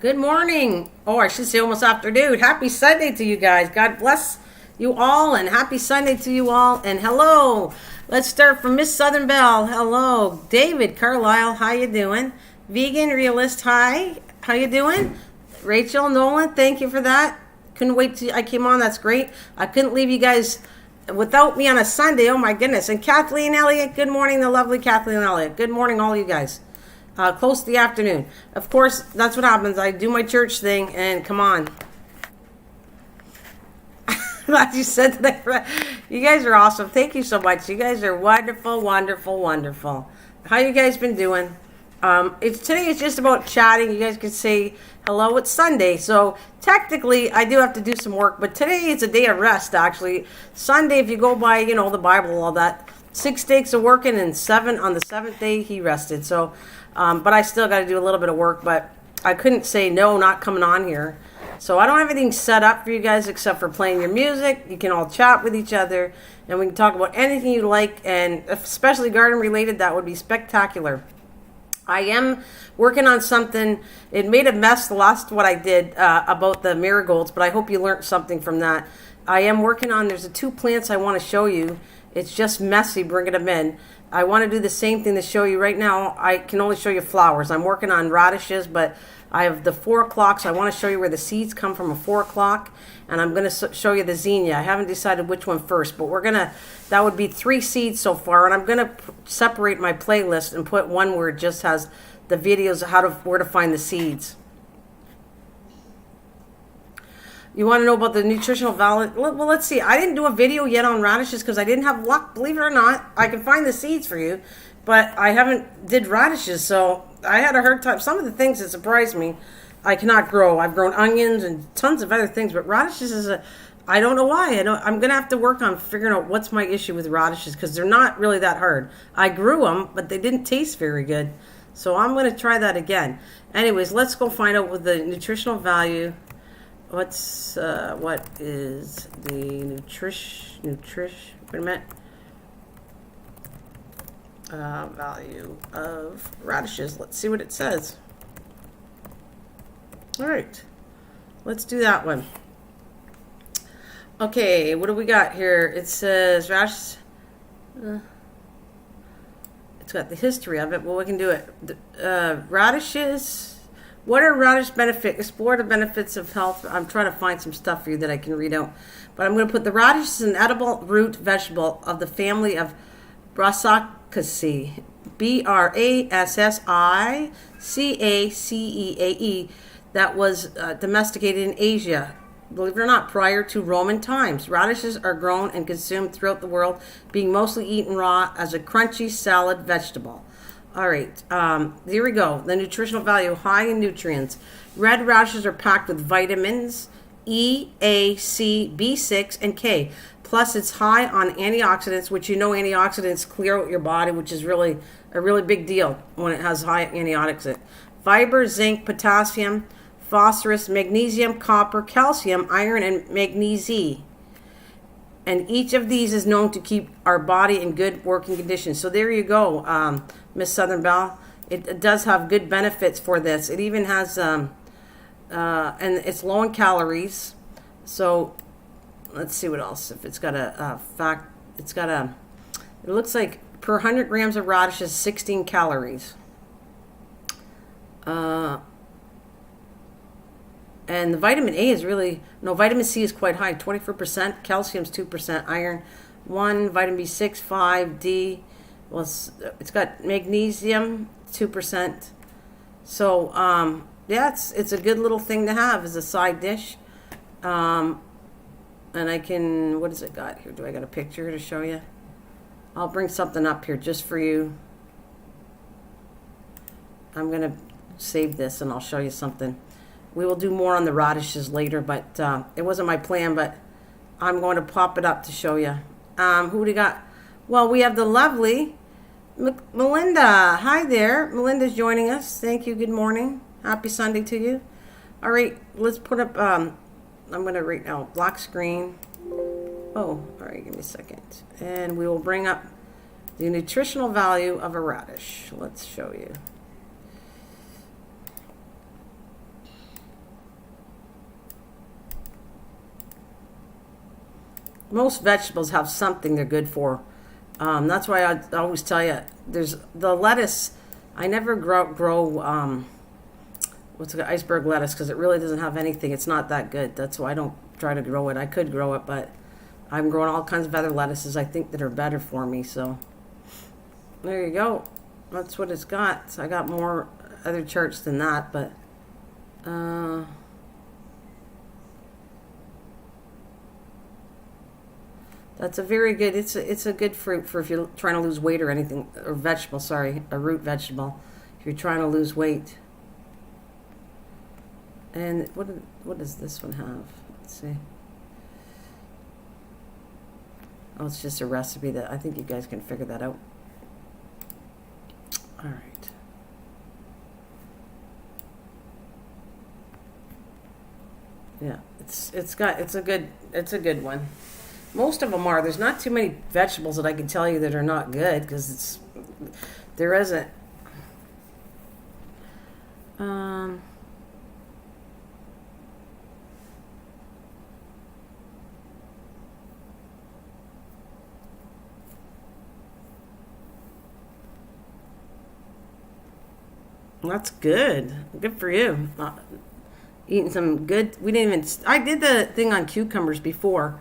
Good morning. Oh, I should say almost afternoon. Happy Sunday to you guys. God bless you all and happy Sunday to you all. And hello. Let's start from Miss Southern Belle. Hello. David Carlisle, how you doing? Vegan Realist, hi. How you doing? Rachel Nolan, thank you for that. Couldn't wait till I came on. That's great. I couldn't leave you guys without me on a Sunday. Oh my goodness. And Kathleen Elliott, good morning, the lovely Kathleen Elliott. Good morning, all you guys. Close to the afternoon. Of course, that's what happens. I do my church thing, and come on. Glad you said that. You guys are awesome. Thank you so much. You guys are wonderful, wonderful, wonderful. How you guys been doing? Today is just about chatting. You guys can say hello. It's Sunday, so technically I do have to do some work, but today is a day of rest. Actually, Sunday, if you go by, the Bible and all that, 6 days of working and 7 on the 7th day he rested. So. But I still got to do a little bit of work, but I couldn't say no, not coming on here. So I don't have anything set up for you guys except for playing your music. You can all chat with each other, and we can talk about anything you like, and especially garden related. That would be spectacular. I am working on something. It made a mess the last what I did about the marigolds, but I hope you learned something from that. I am working on, there's 2 plants I want to show you. It's just messy bringing them in. I want to do the same thing to show you right now. I can only show you flowers. I'm working on radishes, but I have the 4 o'clock, so I want to show you where the seeds come from, a 4 o'clock, and I'm going to show you the zinnia. I haven't decided which one first, but that would be 3 seeds so far, and I'm going to separate my playlist and put one where it just has the videos of where to find the seeds. You want to know about the nutritional value? Well, let's see. I didn't do a video yet on radishes because I didn't have luck. Believe it or not, I can find the seeds for you, but I haven't did radishes, so I had a hard time. Some of the things that surprised me, I cannot grow. I've grown onions and tons of other things, but radishes I don't know why. I'm going to have to work on figuring out what's my issue with radishes because they're not really that hard. I grew them, but they didn't taste very good, so I'm going to try that again. Anyways, let's go find out what the nutritional value. What is the wait a minute, value of radishes? Let's see what it says. All right, let's do that one. Okay, what do we got here? It says radishes. It's got the history of it. Well, we can do it. Radishes. What are radish benefits? Explore the benefits of health. I'm trying to find some stuff for you that I can read out. But I'm going to put the radish is an edible root vegetable of the family of Brassicaceae. Brassicaceae. That was domesticated in Asia. Believe it or not, prior to Roman times. Radishes are grown and consumed throughout the world, being mostly eaten raw as a crunchy salad vegetable. All right, here we go. The nutritional value, high in nutrients. Red radishes are packed with vitamins E, A, C, B6, and K. Plus, it's high on antioxidants, which antioxidants clear out your body, which is really a really big deal when it has high antioxidant. Fiber, zinc, potassium, phosphorus, magnesium, copper, calcium, iron, and magnesium. And each of these is known to keep our body in good working conditions. So there you go, Miss Southern Belle. It does have good benefits for this. It even has, and it's low in calories. So let's see what else. If it's got it looks like per 100 grams of radishes, 16 calories. And the vitamin A is vitamin C is quite high, 24%, calcium's 2%, iron 1, vitamin B6, 5, D, well, it's got magnesium, 2%. So, yeah, it's a good little thing to have as a side dish. And I can, what does it got here? Do I got a picture to show you? I'll bring something up here just for you. I'm going to save this and I'll show you something. We will do more on the radishes later, but it wasn't my plan, but I'm going to pop it up to show you. Who do we got? Well, we have the lovely Melinda. Hi there. Melinda's joining us. Thank you. Good morning. Happy Sunday to you. All right, let's put up, I'm going to right now, black screen. Oh, all right, give me a second. And we will bring up the nutritional value of a radish. Let's show you. most vegetables have something they're good for. That's why I always tell you, there's the lettuce. I never grow what's it, iceberg lettuce, because it really doesn't have anything. It's not that good. That's why I don't try to grow it. I could grow it, but I'm growing all kinds of other lettuces I think that are better for me. So there you go. That's what it's got. So I got more other charts than that, but that's a very good. It's a good fruit for if you're trying to lose weight or anything, or vegetable. Sorry, a root vegetable. If you're trying to lose weight. And what does this one have? Let's see. Oh, it's just a recipe that I think you guys can figure that out. All right. Yeah, it's a good one. Most of them are. There's not too many vegetables that I can tell you that are not good, because there isn't. That's good. Good for you. Eating some good. We didn't even. I did the thing on cucumbers before,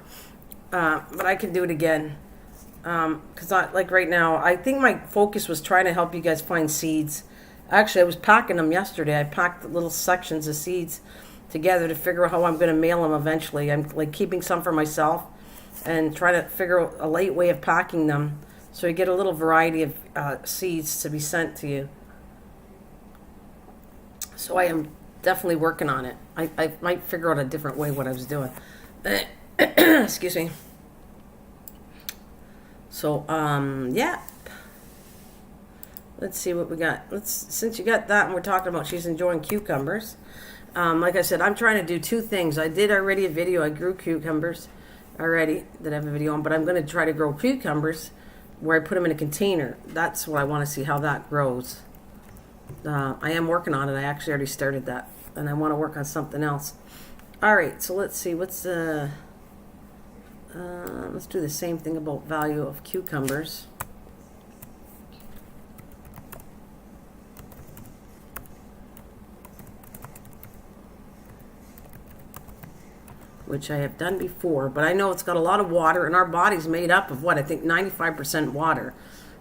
but I can do it again. Because like right now, I think my focus was trying to help you guys find seeds. Actually, I was packing them yesterday. I packed little sections of seeds together to figure out how I'm going to mail them eventually. I'm like keeping some for myself and trying to figure out a late way of packing them so you get a little variety of seeds to be sent to you. So I am definitely working on it. I might figure out a different way what I was doing. Excuse me. So, yeah. Let's see what we got. Since you got that and we're talking about she's enjoying cucumbers. Like I said, I'm trying to do two things. I did already a video. I grew cucumbers already that I have a video on, but I'm going to try to grow cucumbers where I put them in a container. That's what I want to see how that grows. I am working on it. I actually already started that, and I want to work on something else. All right, so let's see. What's the? Let's do the same thing about value of cucumbers. Which I have done before, but I know it's got a lot of water, and our body's made up of what I think 95% water.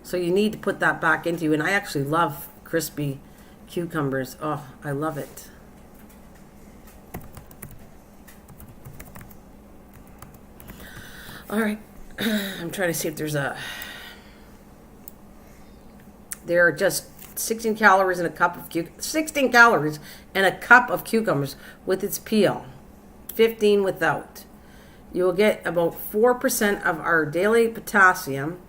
So you need to put that back into you. And I actually love crispy cucumbers. Oh, I love it. All right. I'm trying to see if there's a... There are just 16 calories in a cup of 16 calories in a cup of cucumbers with its peel. 15 without. You will get about 4% of our daily potassium,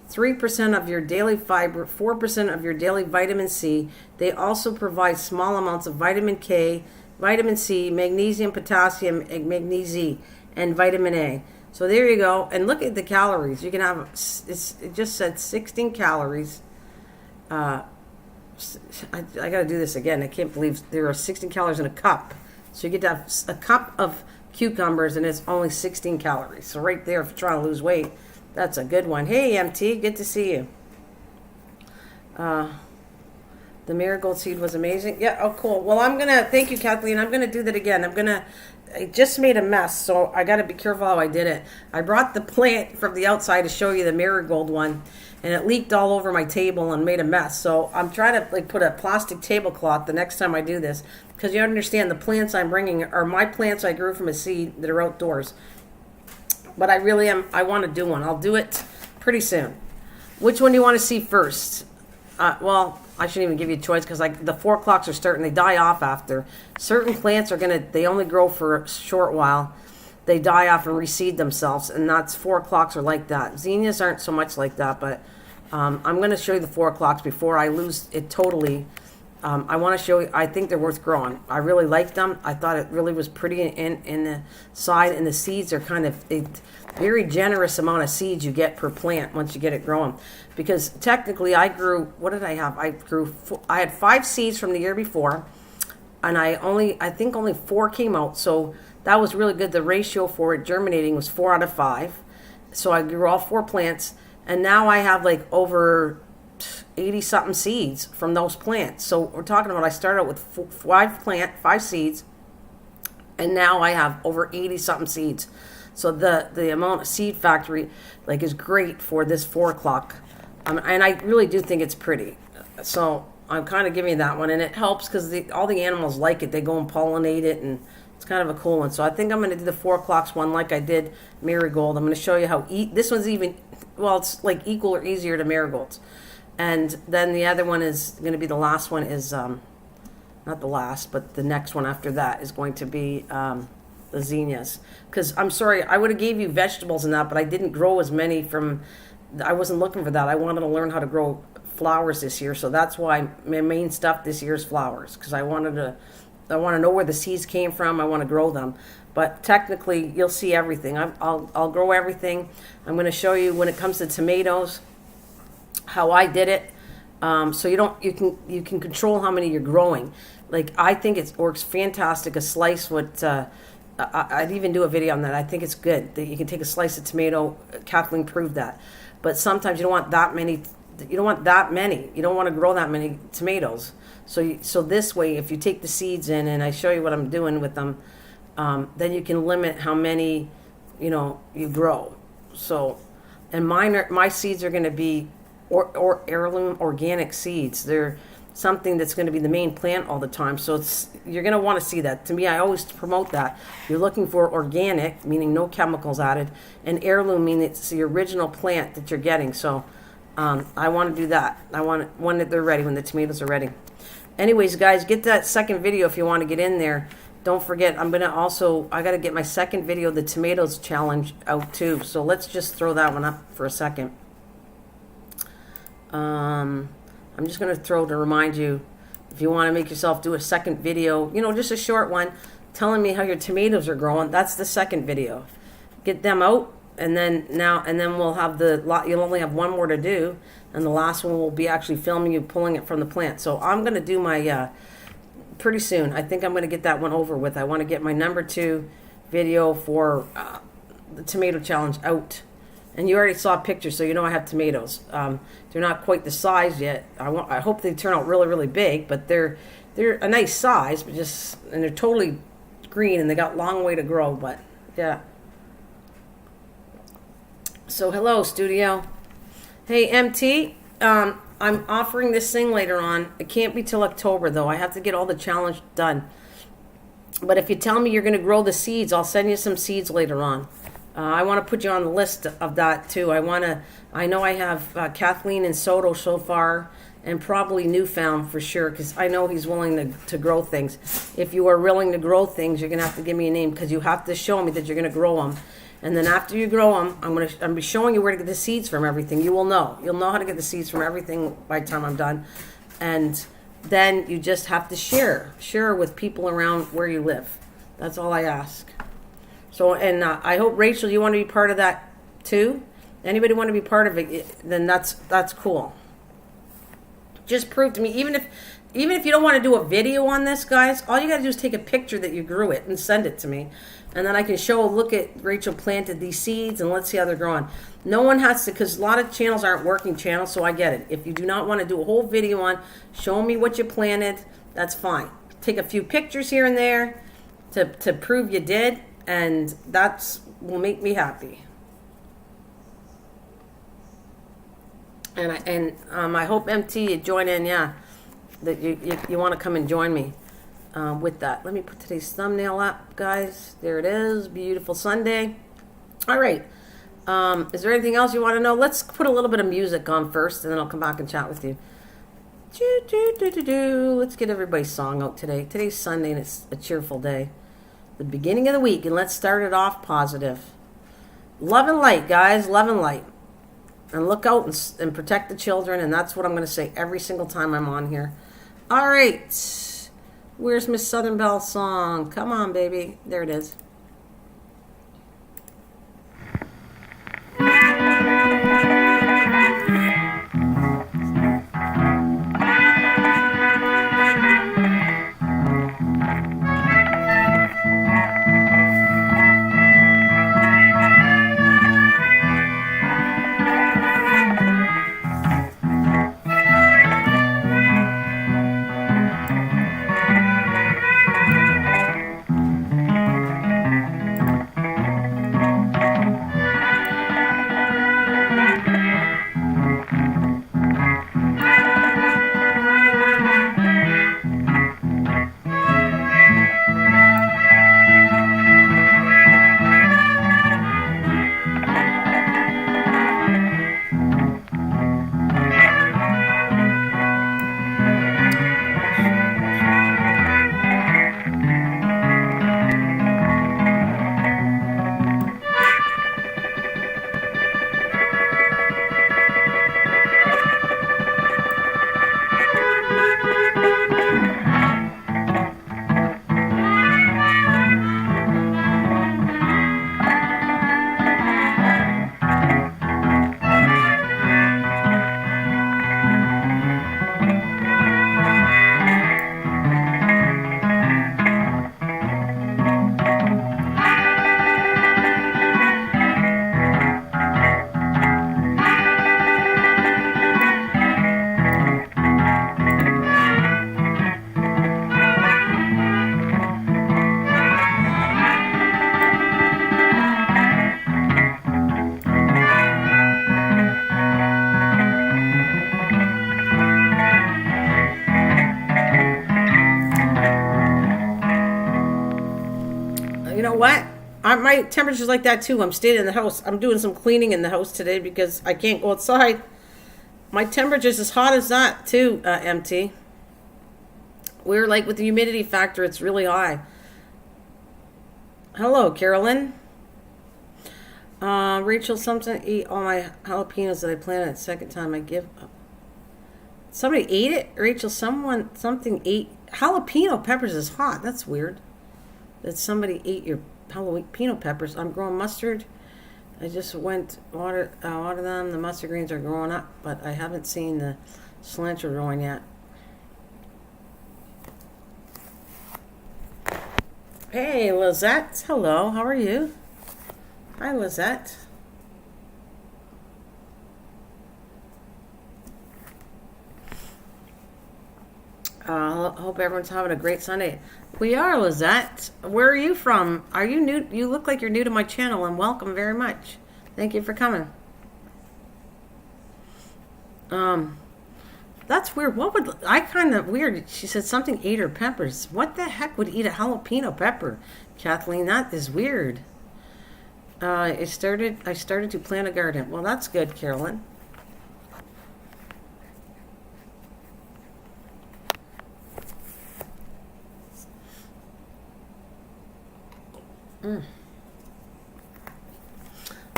3% of your daily fiber, 4% of your daily vitamin C. They also provide small amounts of vitamin K, vitamin C, magnesium, potassium, magnesium, and vitamin A. So there you go. And look at the calories. You can have, it just said 16 calories. I got to do this again. I can't believe there are 16 calories in a cup. So you get to have a cup of cucumbers and it's only 16 calories. So right there, if you're trying to lose weight, that's a good one. Hey, MT, good to see you. The marigold seed was amazing. Yeah, oh, cool. Well, thank you, Kathleen. I'm going to do that again. I just made a mess, so I got to be careful how I did it. I brought the plant from the outside to show you the marigold one, and it leaked all over my table and made a mess. So I'm trying to put a plastic tablecloth the next time I do this, because you understand the plants I'm bringing are my plants I grew from a seed that are outdoors. But I want to do one. I'll do it pretty soon. Which one do you want to see first? Well, I shouldn't even give you a choice because the 4 o'clocks are starting. They die off after. Certain plants they only grow for a short while. They die off and reseed themselves, and that's 4 o'clocks are like that. Zinnias aren't so much like that, but I'm going to show you the 4 o'clocks before I lose it totally. I want to show you, I think they're worth growing. I really like them. I thought it really was pretty in the side, and the seeds are kind of a very generous amount of seeds you get per plant once you get it growing. Because technically I grew, what did I have? I had 5 seeds from the year before, and I think only 4 came out, so that was really good. The ratio for it germinating was 4 out of 5. So I grew all 4 plants, and now I have like over 80 something seeds from those plants. So we're talking about I started out with 5 seeds, and now I have over 80 something seeds. So the amount of seed factory like is great for this 4 o'clock, and I really do think it's pretty. So I'm kind of giving you that one, and it helps because all the animals like it. They go and pollinate it, and it's kind of a cool one. So I think I'm going to do the 4 o'clocks one like I did marigold. I'm going to show you how this one's even, well, it's like equal or easier to marigolds. And then the other one is going to be, the last one is, not the last, but the next one after that is going to be the zinnias. Because I'm sorry, I would have gave you vegetables and that, but I didn't grow as many from, I wasn't looking for that. I wanted to learn how to grow flowers this year. So that's why my main stuff this year is flowers. Because I want to know where the seeds came from. I want to grow them. But technically, you'll see everything. I'll grow everything. I'm going to show you when it comes to tomatoes how I did it. So you can control how many you're growing. Like, I think it works fantastic. A slice would, I'd even do a video on that. I think it's good that you can take a slice of tomato. Kathleen proved that. But sometimes you don't want that many. You don't want that many. You don't want to grow that many tomatoes. So this way, if you take the seeds in, and I show you what I'm doing with them, then you can limit how many, you grow. So, and my seeds are going to be or heirloom organic seeds. They're something that's going to be the main plant all the time. So you're going to want to see that. To me, I always promote that. You're looking for organic, meaning no chemicals added, and heirloom, meaning it's the original plant that you're getting. So I want to do that. I want it when they're ready, when the tomatoes are ready. Anyways, guys, get that second video if you want to get in there. Don't forget, I got to get my second video, the tomatoes challenge, out too. So let's just throw that one up for a second. I'm just going to throw to remind you, if you want to make yourself do a second video, just a short one, telling me how your tomatoes are growing. That's the second video. Get them out, and then we'll have you'll only have one more to do, and the last one will be actually filming you pulling it from the plant. So I'm going to do my, pretty soon. I think I'm going to get that one over with. I want to get my number 2 video for the tomato challenge out. And you already saw pictures, so you know I have tomatoes. They're not quite the size yet. I hope they turn out really, really big, but they're a nice size, but and they're totally green, and they got a long way to grow. But yeah. So hello, studio. Hey, MT. I'm offering this thing later on. It can't be till October though. I have to get all the challenge done. But if you tell me you're going to grow the seeds, I'll send you some seeds later on. I want to put you on the list of that too. I know I have Kathleen and Soto so far, and probably Newfound for sure, because I know he's willing to grow things. If you are willing to grow things, you're going to have to give me a name, because you have to show me that you're going to grow them. And then after you grow them, I'm going to be showing you where to get the seeds from everything. You'll know how to get the seeds from everything by the time I'm done. And then you just have to share with people around where you live. That's all I ask. So, and I hope, Rachel, you want to be part of that too. Anybody want to be part of it, then that's cool. Just prove to me, even if you don't want to do a video on this, guys, all you got to do is take a picture that you grew it and send it to me. And then I can look at Rachel planted these seeds, and let's see how they're growing. No one has to, because a lot of channels aren't working channels, so I get it. If you do not want to do a whole video on, show me what you planted, that's fine. Take a few pictures here and there to prove you did, and will make me happy. And I hope, MT, you join in, yeah, that you want to come and join me with that. Let me put today's thumbnail up, guys. There it is. Beautiful Sunday. All right. Is there anything else you want to know? Let's put a little bit of music on first, and then I'll come back and chat with you. Let's get everybody's song out today. Today's Sunday, and it's a cheerful day. The beginning of the week, and let's start it off positive. Love and light, guys. Love and light. And look out and protect the children, and that's what I'm going to say every single time I'm on here. All right. Where's Miss Southern Belle's song? Come on, baby. There it is. what? My temperature's like that too. I'm staying in the house. I'm doing some cleaning in the house today because I can't go outside. My temperature's as hot as that too, MT. We're like with the humidity factor, it's really high. Hello, Carolyn. Rachel, something eat all my jalapenos that I planted. Second time I give up. Somebody ate it? Rachel, something ate. Jalapeno peppers is hot. That's weird. That somebody ate your jalapeno peppers. I'm growing mustard. I just went water them. The mustard greens are growing up, but I haven't seen the cilantro growing yet. Hey, Lizette. Hello. How are you? Hi, Lizette. Hope everyone's having a great Sunday. We are, Lizette. Where are you from? Are you new? You look like you're new to my channel, and welcome very much. Thank you for coming. That's weird. What would I kind of weird? She said something ate her peppers. What the heck would eat a jalapeno pepper, Kathleen? That is weird. I started to plant a garden. Well, that's good, Carolyn.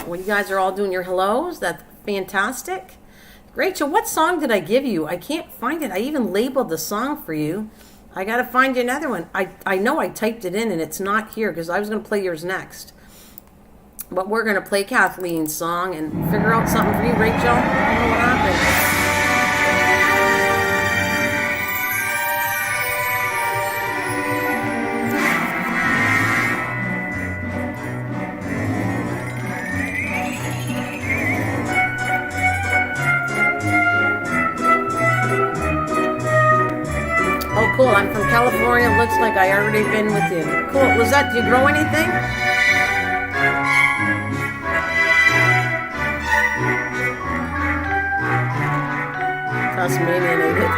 Well, you guys are all doing your hellos. That's fantastic. Rachel, what song did I give you? I can't find it. I even labeled the song for you. I got to find you another one. I know I typed it in and it's not here because I was going to play yours next. But we're going to play Kathleen's song and figure out something for you, Rachel. I don't know what happened. Oh, cool. I'm from California. Looks like I already been with you. Cool. Was that, did you grow anything? Tasmanian ate it.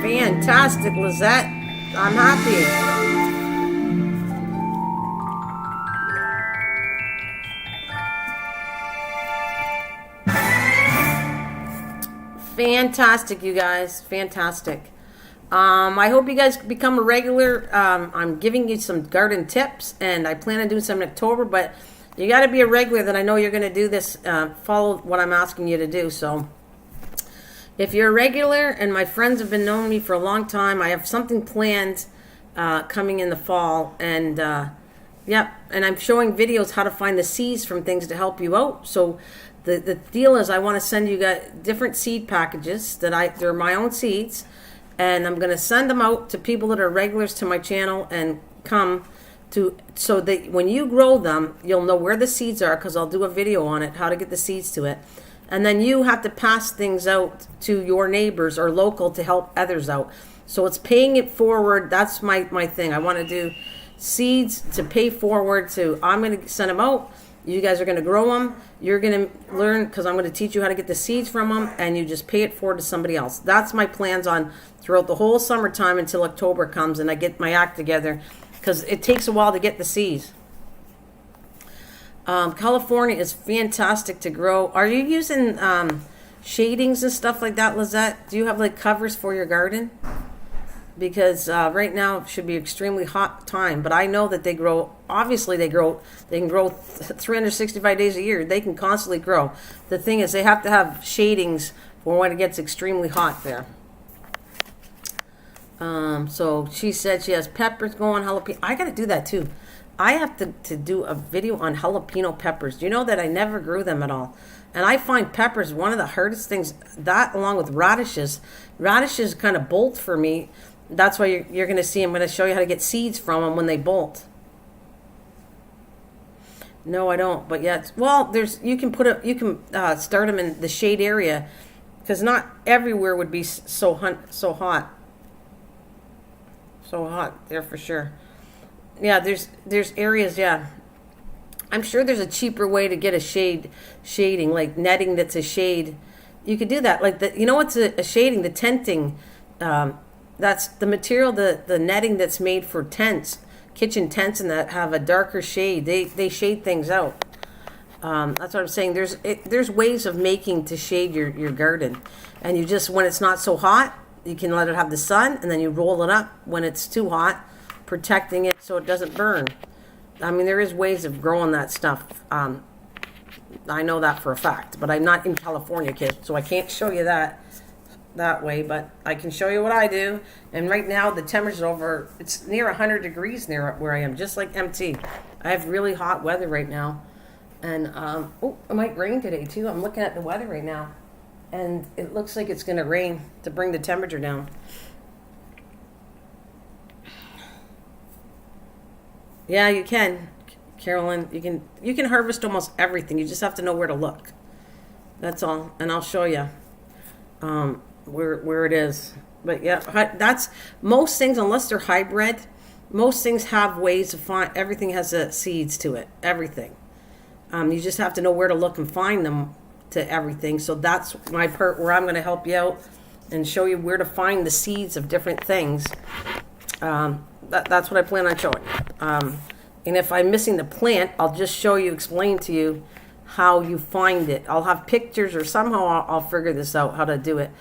Fantastic, Lizette. I'm happy. Fantastic, you guys. Fantastic. I hope you guys become a regular. I'm giving you some garden tips, and I plan on doing some in October, but you got to be a regular that I know you're going to do this, follow what I'm asking you to do. So if you're a regular, and my friends have been knowing me for a long time, I have something planned coming in the fall, and yep, and I'm showing videos how to find the seeds from things to help you out. So the deal is I want to send you guys different seed packages they're my own seeds, and I'm going to send them out to people that are regulars to my channel and come to, so that when you grow them, you'll know where the seeds are, because I'll do a video on it, how to get the seeds to it. And then you have to pass things out to your neighbors or local to help others out. So it's paying it forward. That's my thing. I want to do seeds to pay forward to, I'm going to send them out. You guys are going to grow them. You're going to learn, because I'm going to teach you how to get the seeds from them, and you just pay it forward to somebody else. That's my plans on throughout the whole summertime until October comes and I get my act together. because it takes a while to get the seeds. California is fantastic to grow. Are you using shadings and stuff like that, Lizette? Do you have like covers for your garden? Because right now should be extremely hot time, but I know that they grow. Obviously, they can grow 365 days a year. They can constantly grow. The thing is, they have to have shadings for when it gets extremely hot there. So she said she has peppers going, jalapeno. I got to do that too. I have to do a video on jalapeno peppers. Do you know that I never grew them at all? And I find peppers one of the hardest things, that along with radishes. Radishes kind of bolt for me. That's why you're going to see, I'm going to show you how to get seeds from them when they bolt. No, I don't. But yeah, well, you can start them in the shade area, because not everywhere would be so hot. So hot there for sure. Yeah, there's areas, yeah. I'm sure there's a cheaper way to get a shading, like netting that's a shade. You could do that. Like you know what's a shading? The tenting. That's the material, the netting that's made for tents, kitchen tents, and that have a darker shade. They shade things out. That's what I'm saying. There's ways of making to shade your garden, and you just, when it's not so hot, you can let it have the sun, and then you roll it up when it's too hot, protecting it so it doesn't burn. I mean, there is ways of growing that stuff. I know that for a fact, but I'm not in California, kid, so I can't show you that way, but I can show you what I do. And right now the temperature it's near 100 degrees near where I am, just like MT. I have really hot weather right now, and it might rain today too. I'm looking at the weather right now, and it looks like it's going to rain to bring the temperature down. Yeah, you can, Carolyn. You can harvest almost everything. You just have to know where to look. That's all, and I'll show you where it is. But yeah, that's most things, unless they're hybrid. Most things have ways to find. Everything has seeds to it. Everything. You just have to know where to look and find them to everything. So that's my part where I'm going to help you out and show you where to find the seeds of different things. That's what I plan on showing. And if I'm missing the plant, I'll just show you, explain to you how you find it. I'll have pictures, or somehow I'll figure this out, how to do it,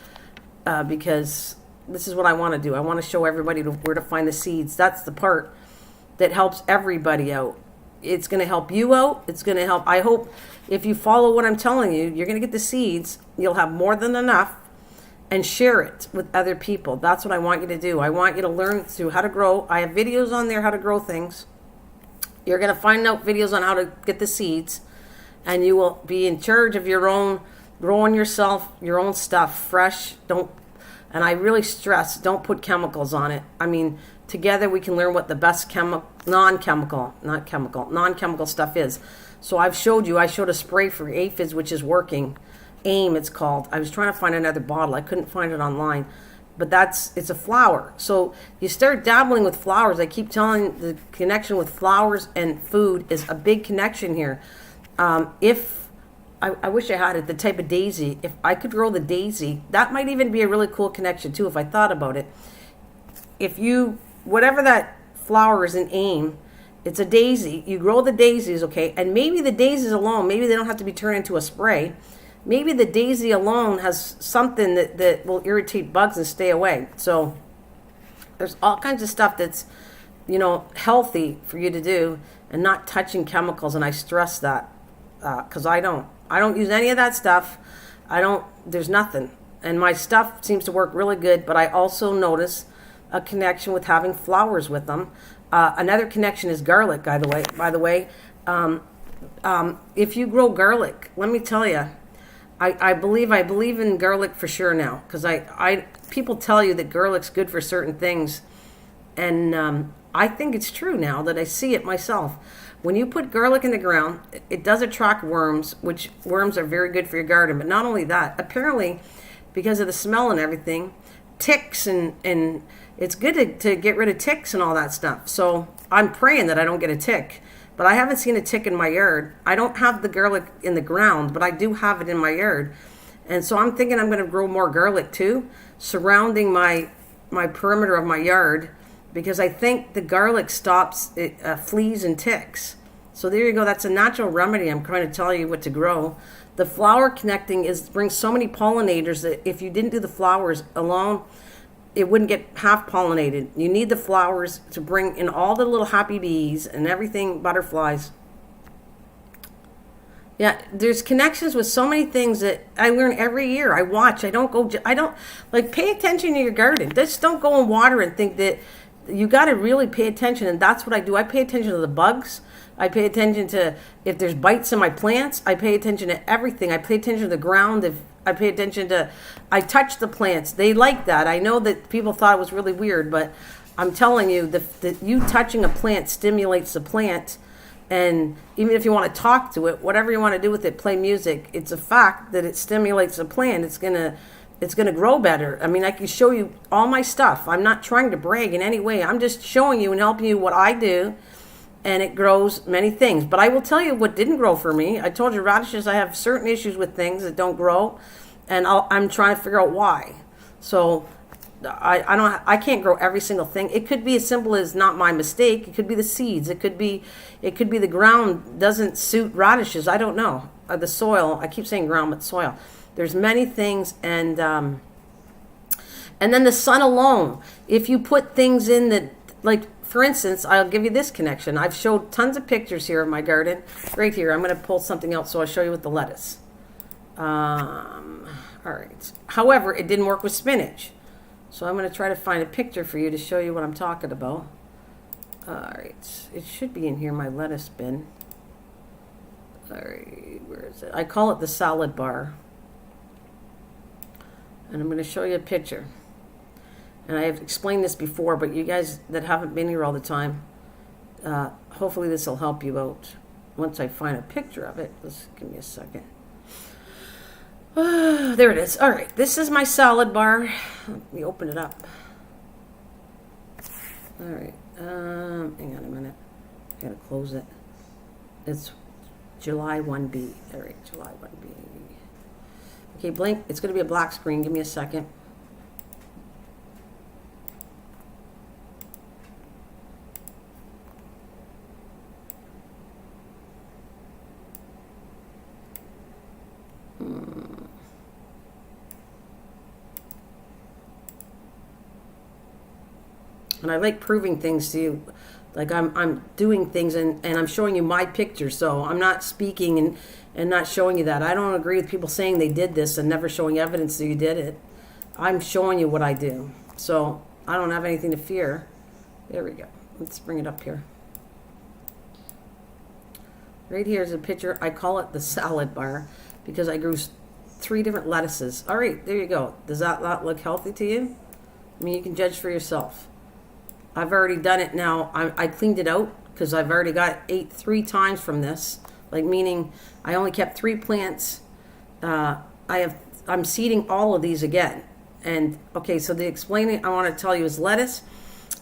because this is what I want to do. I want to show everybody where to find the seeds. That's the part that helps everybody out. It's going to help you out. It's going to help. I hope if you follow what I'm telling you, you're going to get the seeds. You'll have more than enough, and share it with other people. That's what I want you to do. I want you to learn through how to grow. I have videos on there how to grow things. You're going to find out videos on how to get the seeds, and you will be in charge of your own growing yourself, your own stuff, fresh. And I really stress, don't put chemicals on it. I mean, together we can learn what the best non-chemical stuff is. So I showed a spray for aphids, which is working. AIM, it's called. I was trying to find another bottle. I couldn't find it online. But it's a flower. So you start dabbling with flowers. I keep telling the connection with flowers and food is a big connection here. If I wish I had it, the type of daisy. If I could grow the daisy, that might even be a really cool connection too, if I thought about it. Whatever that flower is in AIM, it's a daisy. You grow the daisies, okay? And maybe the daisies alone, maybe they don't have to be turned into a spray. Maybe the daisy alone has something that will irritate bugs and stay away. So there's all kinds of stuff that's, healthy for you to do, and not touching chemicals. And I stress that because I don't use any of that stuff. There's nothing. And my stuff seems to work really good, but I also notice a connection with having flowers with them. Another connection is garlic, by the way. If you grow garlic, let me tell you, I believe in garlic for sure now, because people tell you that garlic's good for certain things, and I think it's true now that I see it myself. When you put garlic in the ground, it does attract worms, which worms are very good for your garden. But not only that, apparently, because of the smell and everything, ticks and it's good to get rid of ticks and all that stuff. So I'm praying that I don't get a tick. But I haven't seen a tick in my yard. I don't have the garlic in the ground, but I do have it in my yard. And so I'm thinking I'm going to grow more garlic too, surrounding my perimeter of my yard, because I think the garlic stops fleas and ticks. So there you go. That's a natural remedy. I'm trying to tell you what to grow. The flower connecting brings so many pollinators that if you didn't do the flowers alone, it wouldn't get half pollinated. You need the flowers to bring in all the little happy bees and everything, butterflies. Yeah, there's connections with so many things that I learn every year. I watch. I don't like pay attention to your garden. Just don't go and water and think that you got to really pay attention. And that's what I do. I pay attention to the bugs. I pay attention to if there's bites in my plants. I pay attention to everything. I pay attention to the ground. I touch the plants. They like that. I know that people thought it was really weird, but I'm telling you that you touching a plant stimulates the plant. And even if you want to talk to it, whatever you want to do with it, play music, it's a fact that it stimulates the plant. It's gonna grow better. I mean, I can show you all my stuff. I'm not trying to brag in any way. I'm just showing you and helping you what I do. And it grows many things. But I will tell you what didn't grow for me. I told you radishes, I have certain issues with things that don't grow. And I'm trying to figure out why. So I can't grow every single thing. It could be as simple as not my mistake. It could be the seeds. It could be the ground doesn't suit radishes. I don't know. The soil. I keep saying ground, but soil. There's many things, and then the sun alone. If you put things in that, like for instance, I'll give you this connection. I've showed tons of pictures here of my garden. Right here, I'm going to pull something else so I'll show you with the lettuce. All right. However, it didn't work with spinach. So I'm going to try to find a picture for you to show you what I'm talking about. All right. It should be in here, my lettuce bin. All right. Where is it? I call it the salad bar. And I'm going to show you a picture. And I have explained this before, but you guys that haven't been here all the time, hopefully this will help you out. Once I find a picture of it, just give me a second. There it is. All right, this is my salad bar. Let me open it up. All right, hang on a minute. I gotta close it. It's July 1B. All right, July 1B. Okay, blink. It's gonna be a black screen. Give me a second. And I like proving things to you. Like I'm doing things and I'm showing you my picture. So I'm not speaking and not showing you that. I don't agree with people saying they did this and never showing evidence that you did it. I'm showing you what I do. So I don't have anything to fear. There we go. Let's bring it up here. Right here is a picture. I call it the salad bar because I grew 3 different lettuces. All right, there you go. Does that not look healthy to you? I mean, you can judge for yourself. I've already done it now. I cleaned it out because I've already got 3 times from this. Like meaning I only kept 3 plants. I'm seeding all of these again. And okay, so the explaining I want to tell you is lettuce.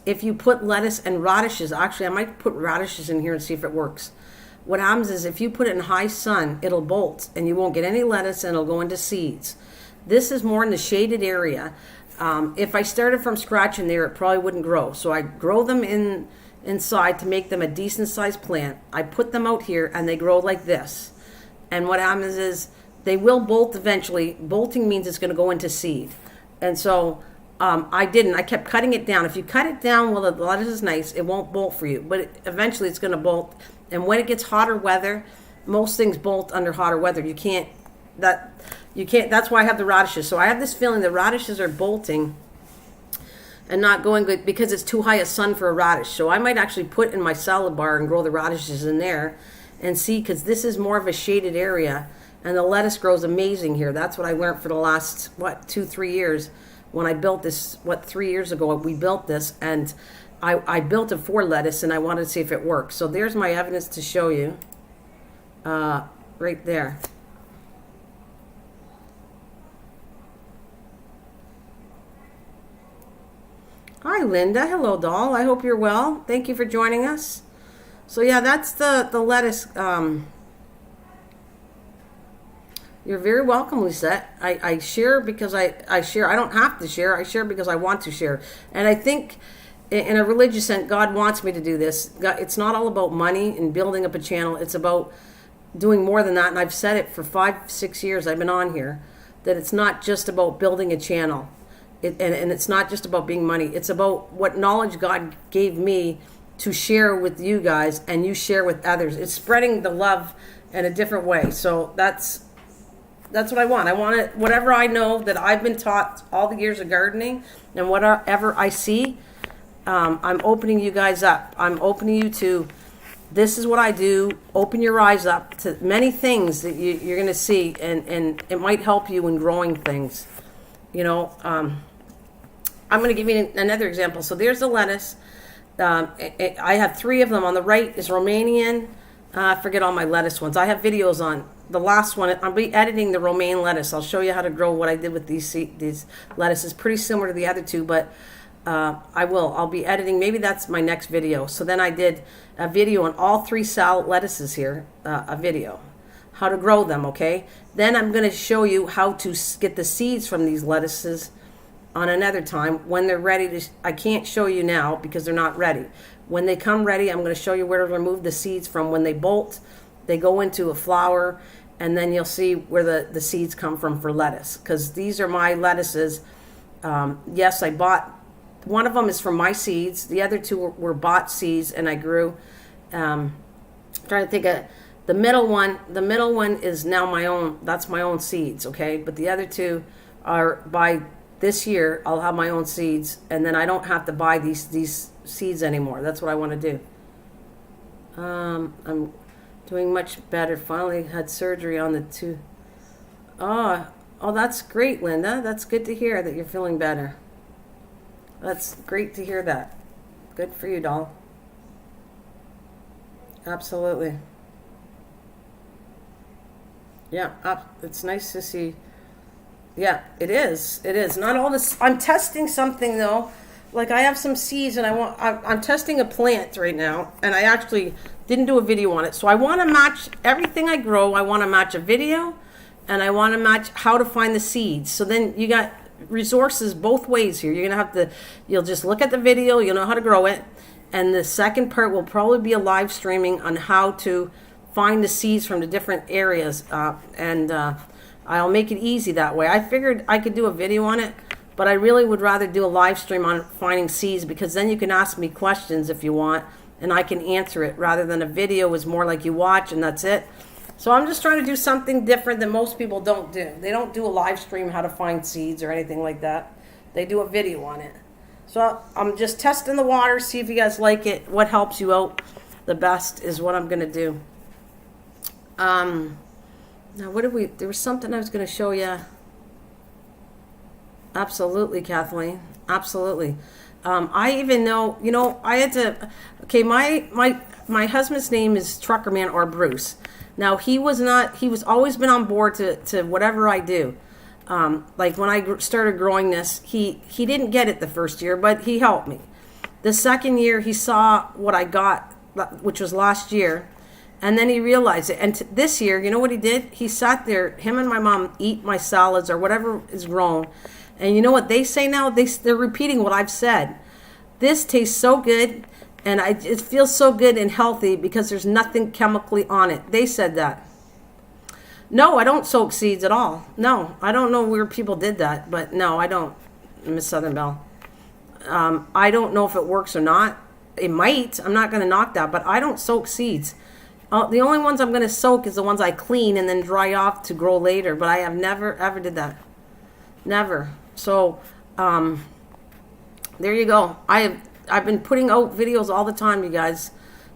If you put lettuce and radishes, actually I might put radishes in here and see if it works. What happens is if you put it in high sun, it'll bolt and you won't get any lettuce and it'll go into seeds. This is more in the shaded area. If I started from scratch in there, it probably wouldn't grow. So I grow them inside to make them a decent sized plant. I put them out here and they grow like this. And what happens is they will bolt eventually. Bolting means it's going to go into seed. And so I didn't. I kept cutting it down. If you cut it down while the lettuce is nice, it won't bolt for you. But eventually it's going to bolt. And when it gets hotter weather, most things bolt under hotter weather. You can't. That's why I have the radishes. So I have this feeling the radishes are bolting and not going good because it's too high a sun for a radish. So I might actually put in my salad bar and grow the radishes in there and see, because this is more of a shaded area and the lettuce grows amazing here. That's what I learned for the last, 2-3 years when I built this, 3 years ago we built this, and I built it for lettuce and I wanted to see if it works. So there's my evidence to show you right there. Hi, Linda. Hello, doll. I hope you're well. Thank you for joining us. So, yeah, that's the lettuce. You're very welcome, Lisette. I share because I share. I don't have to share. I share because I want to share. And I think in a religious sense, God wants me to do this. It's not all about money and building up a channel. It's about doing more than that. And I've said it for 5-6 years I've been on here, that it's not just about building a channel. And it's not just about being money. It's about what knowledge God gave me to share with you guys, and you share with others. It's spreading the love in a different way. So that's what I want. I want it, whatever I know that I've been taught all the years of gardening, and whatever I see, I'm opening you guys up. I'm opening you to, this is what I do. Open your eyes up to many things that you're going to see, and it might help you in growing things. I'm going to give you another example. So there's the lettuce. I have 3 of them. On the right is Romanian. I forget all my lettuce ones. I have videos on the last one. I'll be editing the romaine lettuce. I'll show you how to grow what I did with these lettuces. Pretty similar to the other 2, but I'll be editing. Maybe that's my next video. So then I did a video on all 3 salad lettuces here, a video, how to grow them, okay? Then I'm going to show you how to get the seeds from these lettuces on another time when they're ready to. I can't show you now because they're not ready. When they come ready, I'm going to show you where to remove the seeds from. When they bolt, they go into a flower, and then you'll see where the seeds come from for lettuce, because these are my lettuces. Yes, I bought, one of them is from my seeds. The other 2 were bought seeds, and I grew. I'm trying to think of the middle one. The middle one is now my own. That's my own seeds, okay? But the other 2 are by this year. I'll have my own seeds, and then I don't have to buy these seeds anymore. That's what I want to do. I'm doing much better. Finally had surgery on the 2. Oh, that's great, Linda. That's good to hear that you're feeling better. That's great to hear that. Good for you, doll. Absolutely. Yeah, it's nice to see. Yeah, it is. It is. Not all this. I'm testing something though. Like I have some seeds, and I'm testing a plant right now, and I actually didn't do a video on it. So I want to match everything I grow. I want to match a video, and I want to match how to find the seeds. So then you got resources both ways here. You're gonna have to. You'll just look at the video. You'll know how to grow it, and the second part will probably be a live streaming on how to find the seeds from the different areas, and I'll make it easy that way. I figured I could do a video on it, but I really would rather do a live stream on finding seeds, because then you can ask me questions if you want, and I can answer it, rather than a video is more like you watch and that's it. So I'm just trying to do something different that most people don't do. They don't do a live stream how to find seeds or anything like that. They do a video on it. So I'm just testing the water, see if you guys like it. What helps you out the best is what I'm going to do. Now, there was something I was going to show you. Absolutely, Kathleen. Absolutely. I even know, I had to, okay, my husband's name is Truckerman, or Bruce. Now, he's always been on board to whatever I do. Like when I started growing this, he didn't get it the first year, but he helped me. The second year, he saw what I got, which was last year, and then he realized it. And this year, you know what he did? He sat there, him and my mom eat my salads or whatever is grown. And you know what they say now? They're repeating what I've said. This tastes so good, and it feels so good and healthy because there's nothing chemically on it. They said that. No, I don't soak seeds at all. No, I don't know where people did that, but no, I don't, Miss Southern Belle. I don't know if it works or not. It might. I'm not going to knock that, but I don't soak seeds. The only ones I'm going to soak is the ones I clean and then dry off to grow later, but I have never, ever did that. Never. So, there you go. I've been putting out videos all the time, you guys.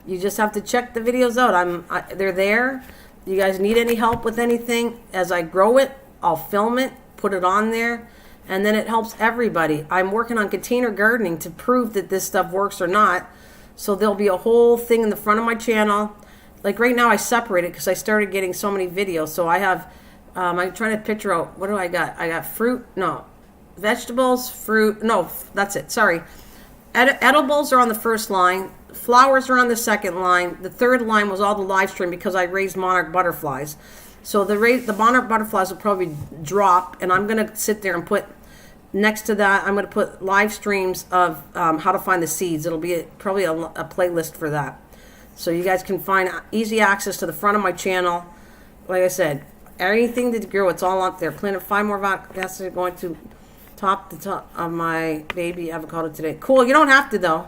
You just have to check the videos out. They're there. You guys need any help with anything? As I grow it, I'll film it, put it on there, and then it helps everybody. I'm working on container gardening to prove that this stuff works or not. So there'll be a whole thing in the front of my channel. Like right now I separate it because I started getting so many videos. So I have, I'm trying to picture out, what do I got? I got vegetables, fruit, no, that's it, sorry. Edibles are on the first line. Flowers are on the second line. The third line was all the live stream because I raised monarch butterflies. So the monarch butterflies will probably drop, and I'm going to sit there and put next to that, I'm going to put live streams of how to find the seeds. It'll be probably a playlist for that. So you guys can find easy access to the front of my channel. Like I said, anything to grow, it's all up there. Planted 5 more avocados going to top of my baby avocado today. Cool. You don't have to, though.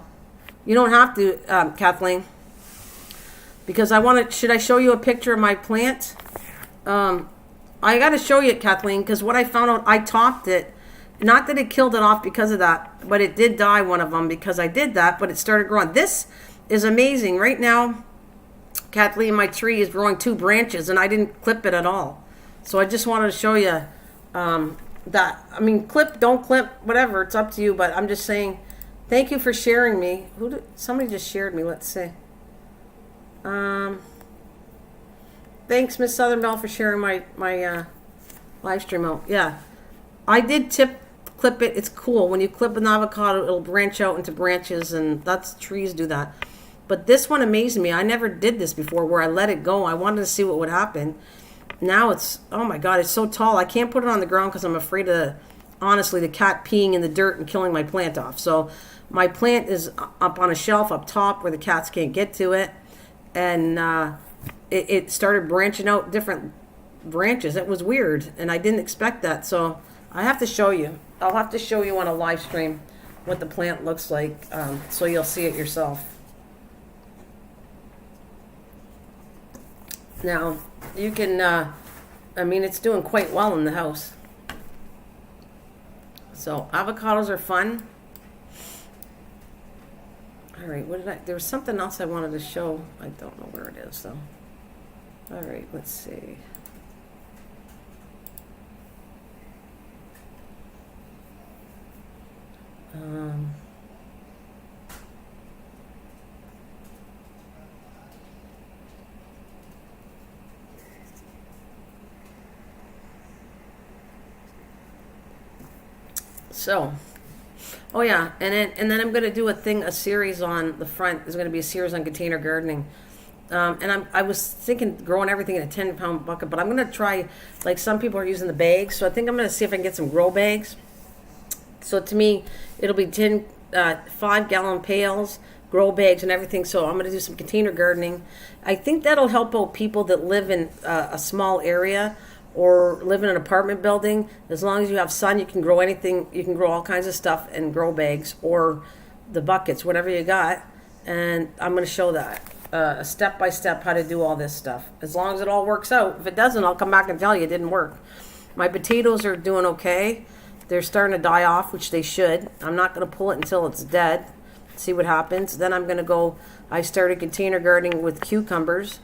You don't have to, Kathleen. Because I want to, should I show you a picture of my plant? I got to show you it, Kathleen, because what I found out, I topped it. Not that it killed it off because of that, but it did die, one of them, because I did that, but it started growing. This is amazing. Right now, Kathleen, my tree is growing 2 branches, and I didn't clip it at all. So I just wanted to show you that. I mean, clip, don't clip, whatever. It's up to you, but I'm just saying, thank you for sharing me. Somebody just shared me. Let's see. Thanks, Miss Southern Belle, for sharing my live stream out. Yeah, I did clip it. It's cool. When you clip an avocado, it'll branch out into branches, and trees do that. But this one amazed me. I never did this before where I let it go. I wanted to see what would happen. Now it's, oh my God, it's so tall. I can't put it on the ground because I'm afraid of, honestly, the cat peeing in the dirt and killing my plant off. So my plant is up on a shelf up top where the cats can't get to it. And it started branching out different branches. It was weird, and I didn't expect that. So I have to show you. I'll have to show you on a live stream what the plant looks like, so you'll see it yourself. Now, you can, I mean, it's doing quite well in the house. So, avocados are fun. All right, there was something else I wanted to show. I don't know where it is, though. All right, let's see. So, oh yeah, and then I'm going to do a series on the front. There's going to be a series on container gardening. And I was thinking growing everything in a 10-pound bucket, but I'm going to try, like some people are using the bags. So I think I'm going to see if I can get some grow bags. So to me, it'll be 5-gallon pails, grow bags and everything. So I'm going to do some container gardening. I think that'll help out people that live in a small area or live in an apartment building. As long as you have sun, you can grow anything. You can grow all kinds of stuff in grow bags or the buckets, whatever you got. And I'm going to show that step-by-step how to do all this stuff. As long as it all works out. If it doesn't, I'll come back and tell you it didn't work. My potatoes are doing okay. They're starting to die off, which they should. I'm not going to pull it until it's dead. See what happens. Then I'm going to go, I started container gardening with cucumbers.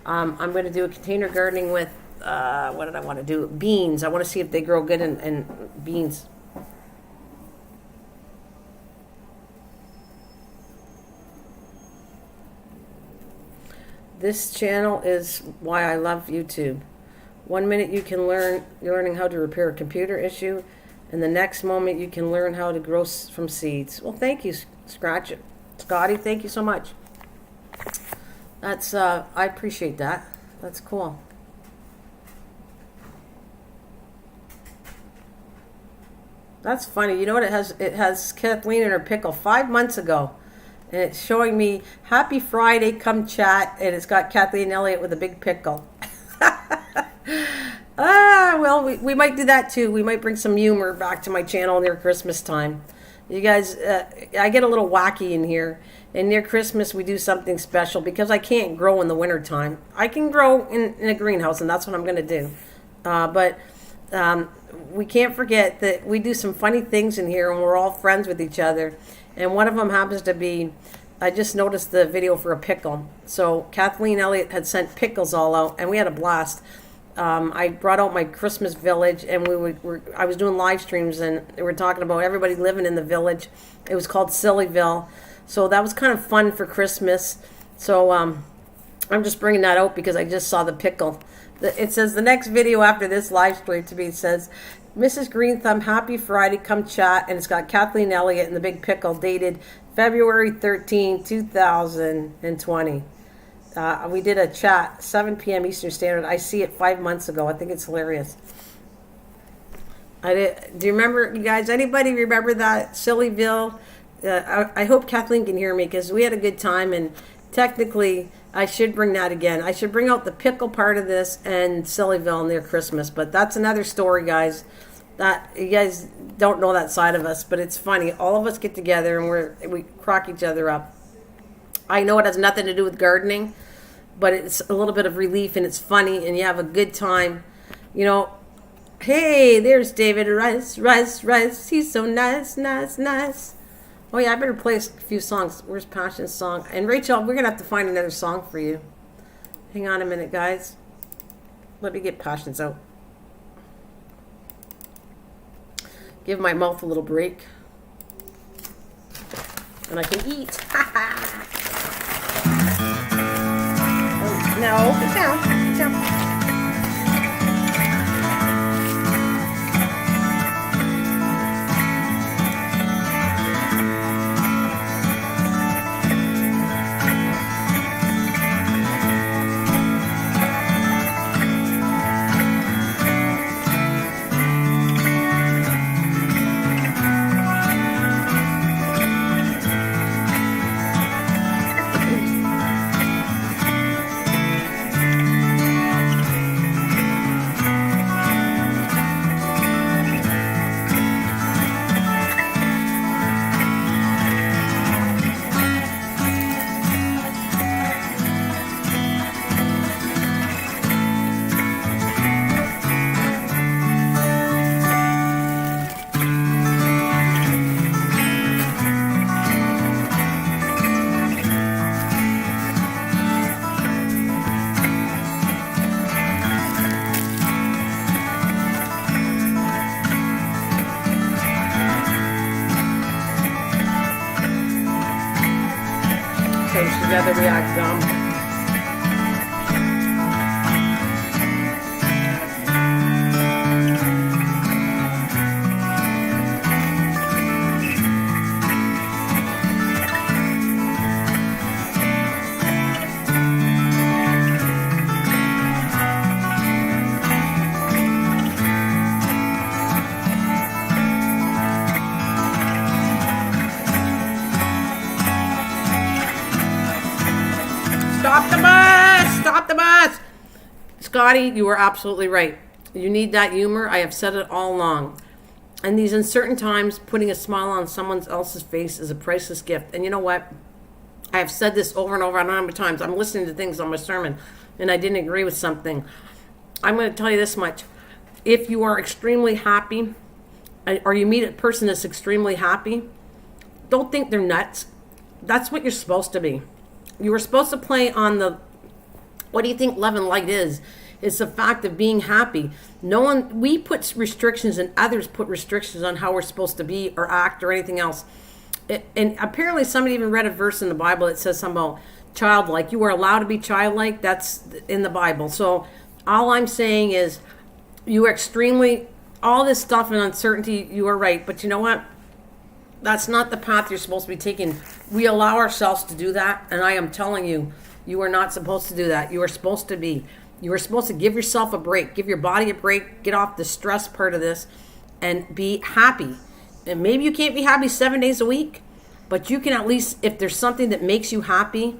I'm going to do a container gardening with, what did I want to do? Beans. I want to see if they grow good in beans. This channel is why I love YouTube. 1 minute you can learning how to repair a computer issue, and the next moment you can learn how to grow from seeds. Well, thank you, Scotty. Thank you so much. That's I appreciate that. That's cool. That's funny. You know what it has? It has Kathleen in her pickle 5 months ago. And it's showing me, happy Friday, come chat. And it's got Kathleen Elliott with a big pickle. Well, we might do that too. We might bring some humor back to my channel near Christmas time. You guys, I get a little wacky in here. And near Christmas, we do something special because I can't grow in the wintertime. I can grow in a greenhouse, and that's what I'm going to do. But we can't forget that we do some funny things in here, and we're all friends with each other. And one of them happens to be, I just noticed the video for a pickle. So Kathleen Elliott had sent pickles all out, and we had a blast. I brought out my Christmas village, and I was doing live streams, and we were talking about everybody living in the village. It was called Sillyville. So that was kind of fun for Christmas. So I'm just bringing that out because I just saw the pickle. It says the next video after this live stream to me says, Mrs. Green Thumb, happy Friday, come chat. And it's got Kathleen Elliott and the big pickle dated February 13, 2020. We did a chat, 7 p.m. Eastern Standard. I see it 5 months ago. I think it's hilarious. Do you remember, you guys? Anybody remember that Sillyville? I hope Kathleen can hear me because we had a good time, and technically I should bring that again. I should bring out the pickle part of this and Sillyville near Christmas, but that's another story, guys. That you guys don't know that side of us, but it's funny. All of us get together and we crack each other up. I know it has nothing to do with gardening, but it's a little bit of relief, and it's funny, and you have a good time. You know, hey, there's David Rice. He's so nice. Oh yeah, I better play a few songs. Where's Passion's song? And Rachel, we're going to have to find another song for you. Hang on a minute, guys. Let me get Passion's out. Give my mouth a little break. And I can eat. Oh, no, get down. Get down. Together we act dumb. Stop the bus! Scotty, you are absolutely right. You need that humor. I have said it all along. And these uncertain times, putting a smile on someone else's face is a priceless gift. And you know what? I have said this over and over. I don't know how many times. I'm listening to things on my sermon, and I didn't agree with something. I'm going to tell you this much. If you are extremely happy, or you meet a person that's extremely happy, don't think they're nuts. That's what you're supposed to be. You were supposed to play on the, what do you think love and light is? It's the fact of being happy. We put restrictions and others put restrictions on how we're supposed to be or act or anything else. And apparently somebody even read a verse in the Bible that says something about childlike. You are allowed to be childlike. That's in the Bible. So all I'm saying is you are extremely, all this stuff and uncertainty, you are right. But you know what? That's not the path you're supposed to be taking. We allow ourselves to do that, and I am telling you, you are not supposed to do that. You are supposed to give yourself a break, give your body a break, get off the stress part of this, and be happy. And maybe you can't be happy 7 days a week, but you can at least, if there's something that makes you happy,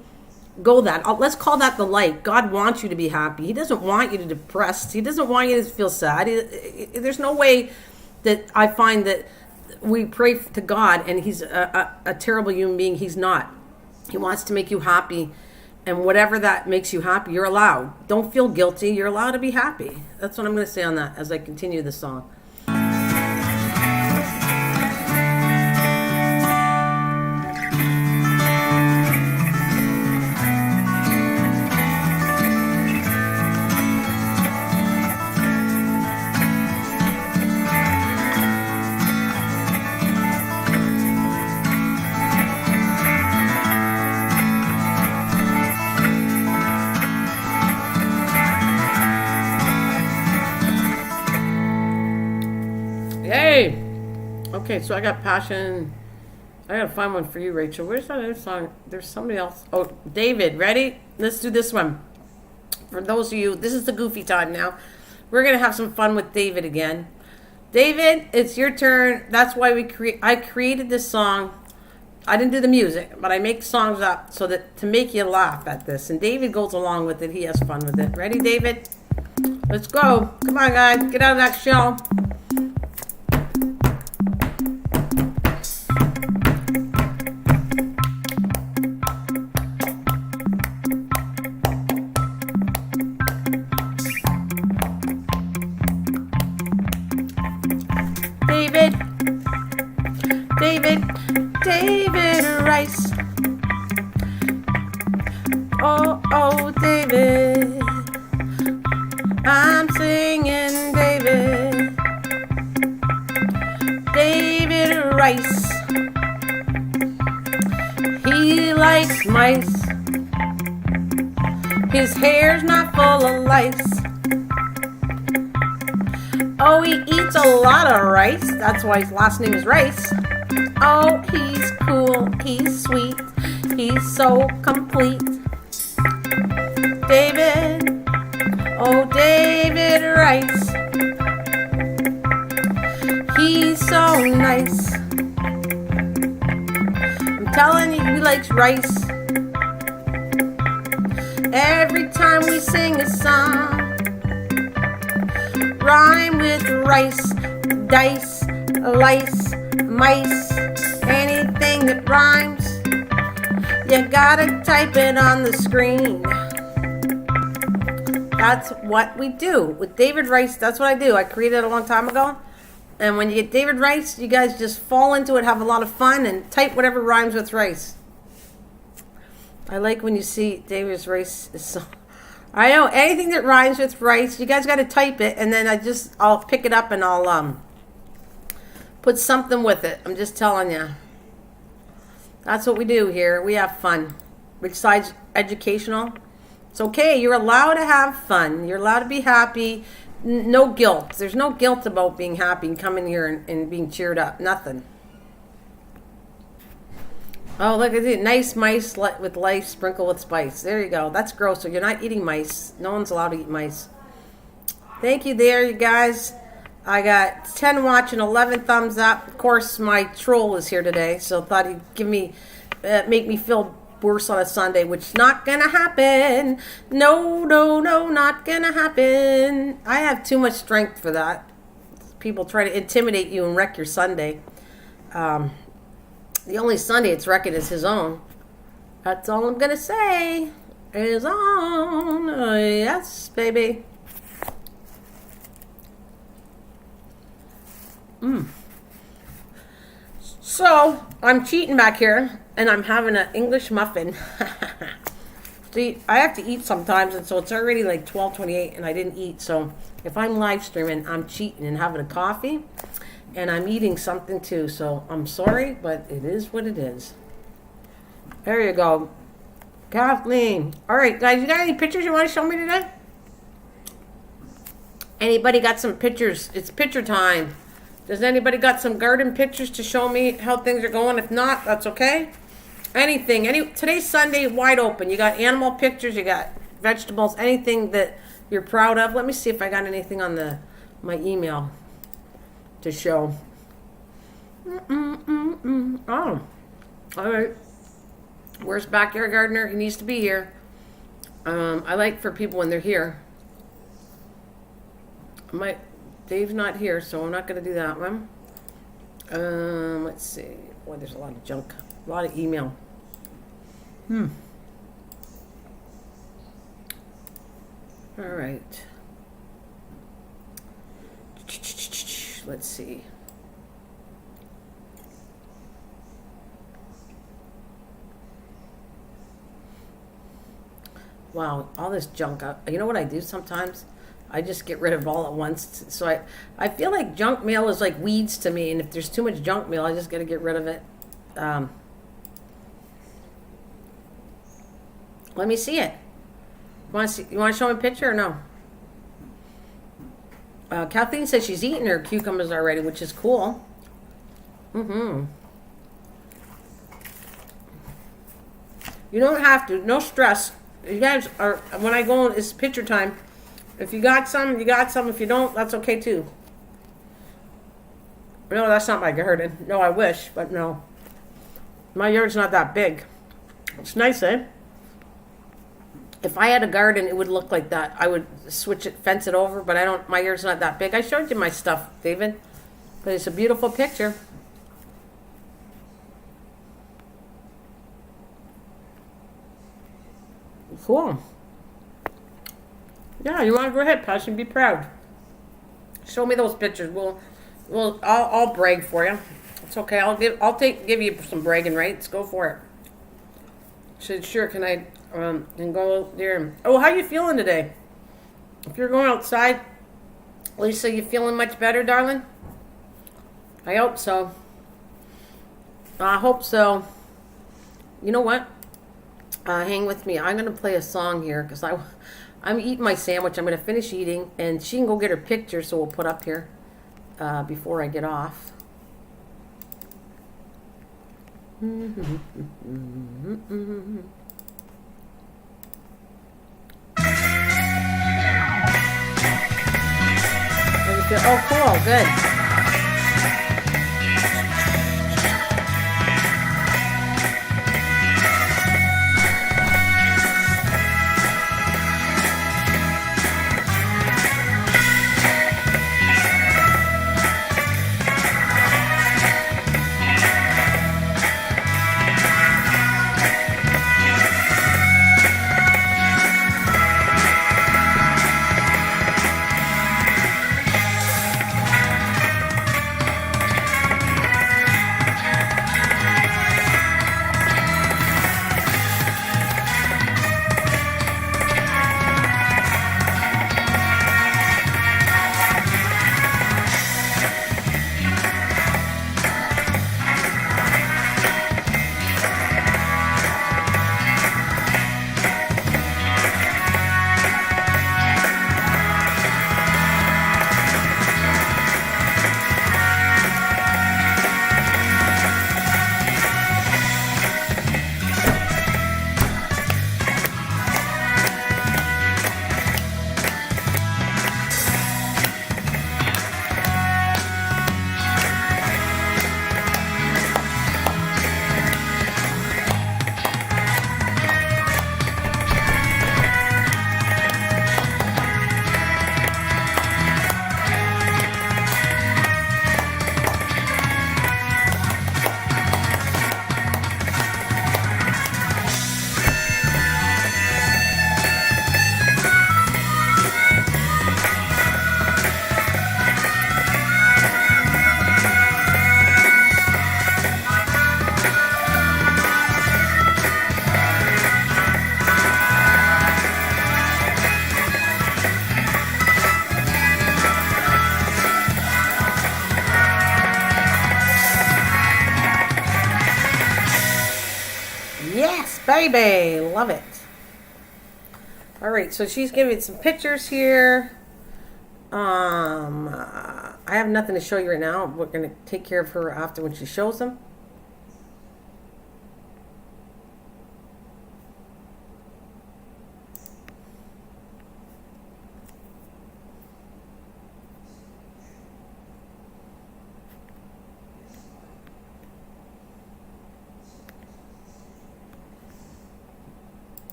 go that. Let's call that the light. God wants you to be happy. He doesn't want you to be depressed. He doesn't want you to feel sad. There's no way that I find that we pray to God and he's a terrible human being. He's not. He wants to make you happy, and whatever that makes you happy, you're allowed. Don't feel guilty. You're allowed to be happy. That's what I'm going to say on that as I continue the song. Okay, so I got Passion. I gotta find one for you, Rachel. Where's that other song? There's somebody else. Oh, David, ready? Let's do this one. For those of you, this is the goofy time now. We're gonna have some fun with David again. David, it's your turn. That's why I created this song. I didn't do the music, but I make songs up so that to make you laugh at this. And David goes along with it. He has fun with it. Ready, David? Let's go. Come on, guys. Get out of that shell. David Rice. Oh, David. I'm singing David. David Rice. He likes mice. His hair's not full of lice. Oh, he eats a lot of rice. That's why his last name is Rice. Oh, he's cool, he's sweet, he's so complete. David, oh David Rice. He's so nice. I'm telling you, he likes rice. Every time we sing a song, rhyme with rice, dice, lice, mice, anything that rhymes, you gotta type it on the screen. That's what we do with David Rice. That's what I do. I created it a long time ago, and when you get David Rice, you guys just fall into it, have a lot of fun, and type whatever rhymes with rice. I like when you see David's Rice is so, I know, anything that rhymes with rice, you guys got to type it, and then I'll pick it up and I'll put something with it. I'm just telling you. That's what we do here. We have fun. Besides educational, it's okay. You're allowed to have fun. You're allowed to be happy. No guilt. There's no guilt about being happy and coming here and being cheered up. Nothing. Oh, look at it. Nice mice with lice sprinkled with spice. There you go. That's gross. So you're not eating mice. No one's allowed to eat mice. Thank you there, you guys. I got 10 watching, 11 thumbs up. Of course, my troll is here today, so thought he'd give me, make me feel worse on a Sunday, which is not gonna happen. No, not gonna happen. I have too much strength for that. People try to intimidate you and wreck your Sunday. The only Sunday it's wrecking is his own. That's all I'm gonna say. His own. Oh, yes, baby. So, I'm cheating back here, and I'm having an English muffin. See, I have to eat sometimes, and so it's already like 12:28, and I didn't eat. So, if I'm live streaming, I'm cheating and having a coffee, and I'm eating something too. So, I'm sorry, but it is what it is. There you go. Kathleen. All right, guys, you got any pictures you want to show me today? Anybody got some pictures? It's picture time. Does anybody got some garden pictures to show me how things are going? If not, that's okay. Anything. Today's Sunday, wide open. You got animal pictures, you got vegetables, anything that you're proud of. Let me see if I got anything on my email to show. Oh, all right. Where's Backyard Gardener? He needs to be here. I like for people when they're here. Dave's not here, so I'm not going to do that one. Let's see. Boy, there's a lot of junk. A lot of email. All right. Let's see. Wow, all this junk. You know what I do sometimes? I just get rid of all at once. So I feel like junk mail is like weeds to me, and if there's too much junk mail, I just got to get rid of it. Let me see it. You want to show me a picture or no? Kathleen says she's eaten her cucumbers already, which is cool. You don't have to. No stress. You guys are. When I go, it's picture time. If you got some, you got some. If you don't, that's okay too. No, that's not my garden. No, I wish, but no. My yard's not that big. It's nice, eh? If I had a garden, it would look like that. I would switch it, fence it over, but I don't. My yard's not that big. I showed you my stuff, David, but it's a beautiful picture. Cool. Yeah, you want to go ahead, Passion? Be proud. Show me those pictures. I'll brag for you. It's okay. Give you some bragging rights. Go for it. She said, sure. Can I can go there? Oh, how you feeling today? If you're going outside, Lisa, you feeling much better, darling? I hope so. I hope so. You know what? Hang with me. I'm gonna play a song here because I'm eating my sandwich. I'm gonna finish eating, and she can go get her picture. So we'll put up here before I get off. Oh, cool. Good. Baby, love it. All right, so she's giving some pictures here. I have nothing to show you right now. We're going to take care of her after when she shows them.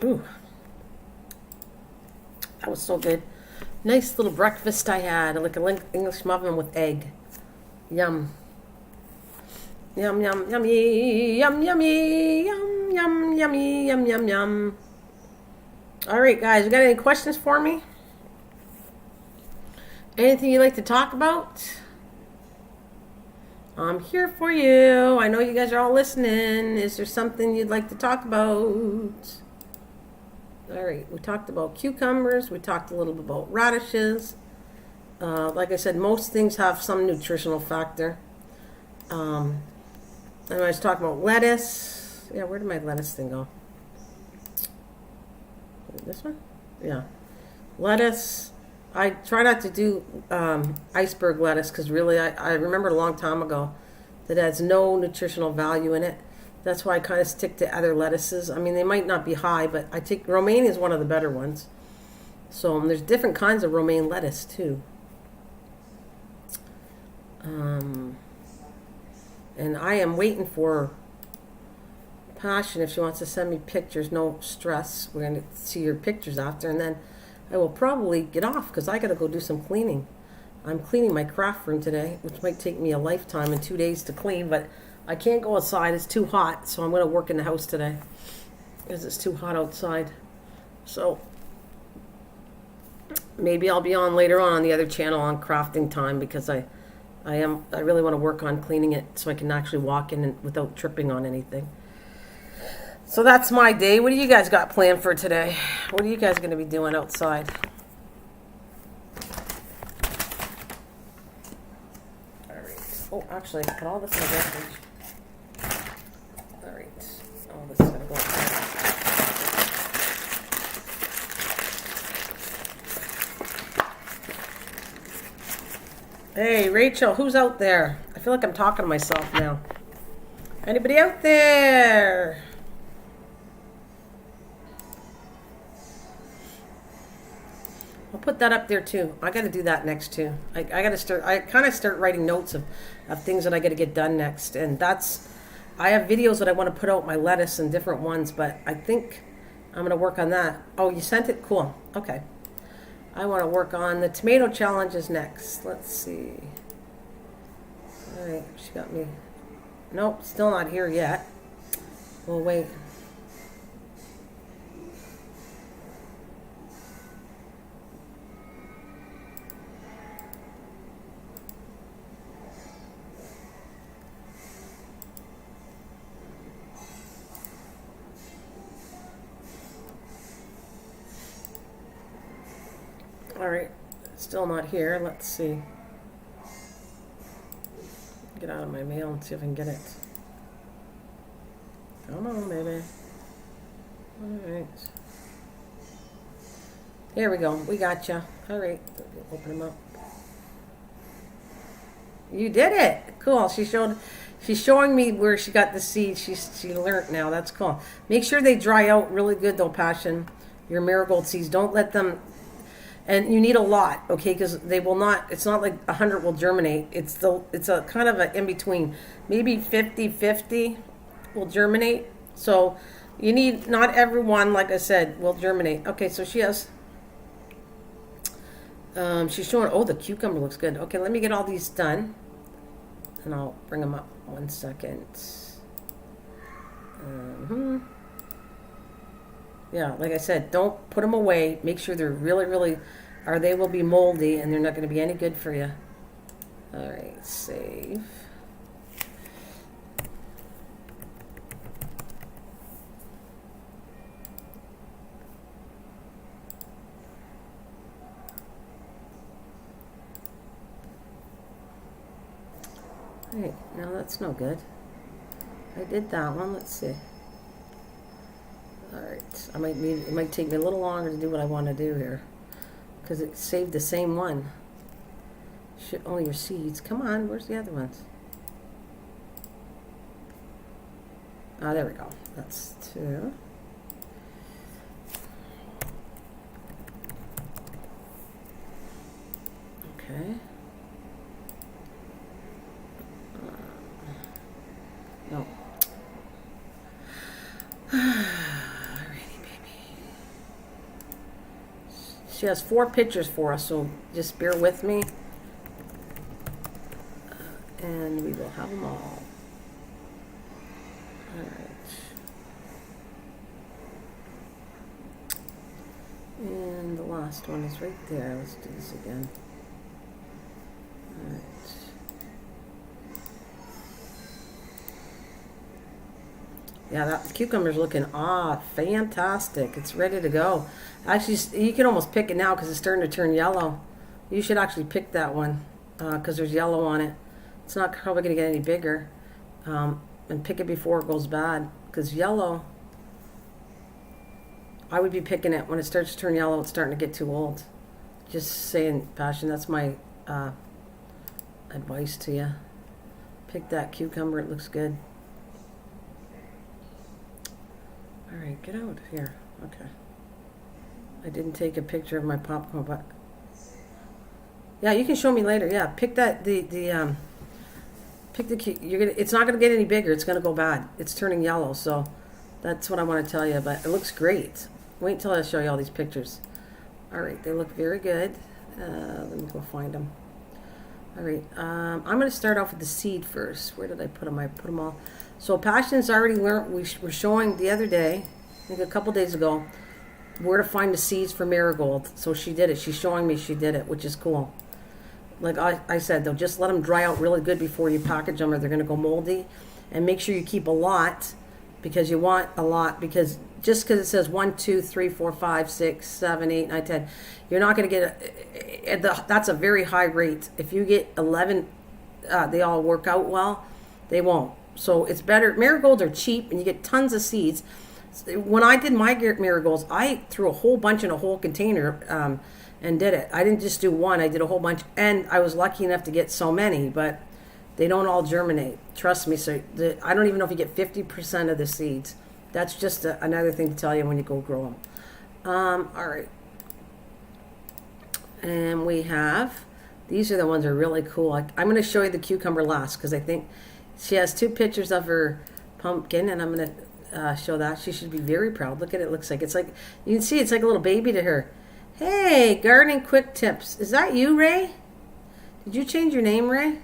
Ooh, that was so good. Nice little breakfast I had, like an English muffin with egg. Yum. Yum, yum, yummy, yum, yummy, yum, yum, yummy, yum, yum, yum. All right, guys, you got any questions for me? Anything you'd like to talk about? I'm here for you. I know you guys are all listening. Is there something you'd like to talk about? All right, we talked about cucumbers. We talked a little bit about radishes. Like I said, most things have some nutritional factor. And I was talking about lettuce. Yeah, where did my lettuce thing go? This one? Yeah. Lettuce. I try not to do iceberg lettuce because really I remember a long time ago that it has no nutritional value in it. That's why I kind of stick to other lettuces. I mean, they might not be high, but I take romaine is one of the better ones. So there's different kinds of romaine lettuce too. And I am waiting for Passion if she wants to send me pictures. No stress. We're going to see your pictures after, and then I will probably get off because I got to go do some cleaning. I'm cleaning my craft room today, which might take me a lifetime and 2 days to clean, but I can't go outside. It's too hot, so I'm going to work in the house today because it's too hot outside. So maybe I'll be on later on the other channel on crafting time because I really want to work on cleaning it so I can actually walk in without tripping on anything. So that's my day. What do you guys got planned for today? What are you guys going to be doing outside? All right. Oh, actually, put all this in the garbage. All right. All this is going to go outside. Hey, Rachel, who's out there? I feel like I'm talking to myself now. Anybody out there? I'll put that up there too. I got to do that next too. I got to start. I kind of start writing notes of things that I got to get done next, and I have videos that I want to put out my lettuce and different ones, but I think I'm gonna work on that. Oh, you sent it? Cool. Okay. I want to work on the tomato challenges next. Let's see. All right, she got me. Nope, still not here yet. We'll wait. All right, still not here. Let's see. Get out of my mail and see if I can get it. Come on, baby. All right. Here we go. We got you. All right. Open them up. You did it. Cool. She's showing me where she got the seeds. She learned now. That's cool. Make sure they dry out really good though, Passion. Your marigold seeds. Don't let them. And you need a lot, okay? Because they will not. It's not like 100 will germinate. It's a kind of a in between. Maybe 50-50 will germinate. So you need, not everyone, like I said, will germinate. Okay, so she has. She's showing. Oh, the cucumber looks good. Okay, let me get all these done, and I'll bring them up. 1 second. Yeah, like I said, don't put them away. Make sure they're really, really, or they will be moldy and they're not going to be any good for you. All right, save. All right, no, that's no good. I did that one. Let's see. All right, it might take me a little longer to do what I want to do here because it saved the same one. All your seeds. Come on, where's the other ones? Ah, there we go. That's 2. Okay. No. She has 4 pictures for us, so just bear with me. And we will have them all. All right. And the last one is right there. Let's do this again. All right. Yeah, that cucumber's looking fantastic. It's ready to go. Actually, you can almost pick it now because it's starting to turn yellow. You should actually pick that one because there's yellow on it. It's not probably going to get any bigger. And pick it before it goes bad because yellow, I would be picking it when it starts to turn yellow. It's starting to get too old. Just saying, Passion, that's my advice to you. Pick that cucumber. It looks good. All right, get out of here. Okay. I didn't take a picture of my popcorn, but yeah, you can show me later. Yeah, pick that the Pick the it's not gonna get any bigger. It's gonna go bad. It's turning yellow. So that's what I want to tell you. But it looks great. Wait till I show you all these pictures. All right, they look very good. Let me go find them. All right, I'm gonna start off with the seed first. Where did I put them? I put them all. So Passion's already learned. We were showing the other day, I think a couple days ago, where to find the seeds for marigold. So she did it. She's showing me she did it, which is cool. Like I said, though, just let them dry out really good before you package them or they're going to go moldy. And make sure you keep a lot because you want a lot. Because just because it says 1, 2, 3, 4, 5, 6, 7, 8, 9, 10, you're not going to get that's a very high rate. If you get 11, they all work out well, they won't. So it's better. Marigolds are cheap and you get tons of seeds. When I did my marigolds, I threw a whole bunch in a whole container and did it. I didn't just do one. I did a whole bunch. And I was lucky enough to get so many, but they don't all germinate. Trust me. So I don't even know if you get 50% of the seeds. That's just another thing to tell you when you go grow them. All right. And we have, these are the ones that are really cool. I'm going to show you the cucumber last because I think she has 2 pictures of her pumpkin, and I'm going to show that. She should be very proud. Look at it. It looks like, it's like, you can see it's like a little baby to her. Hey, Gardening Quick Tips. Is that you, Ray? Did you change your name, Ray?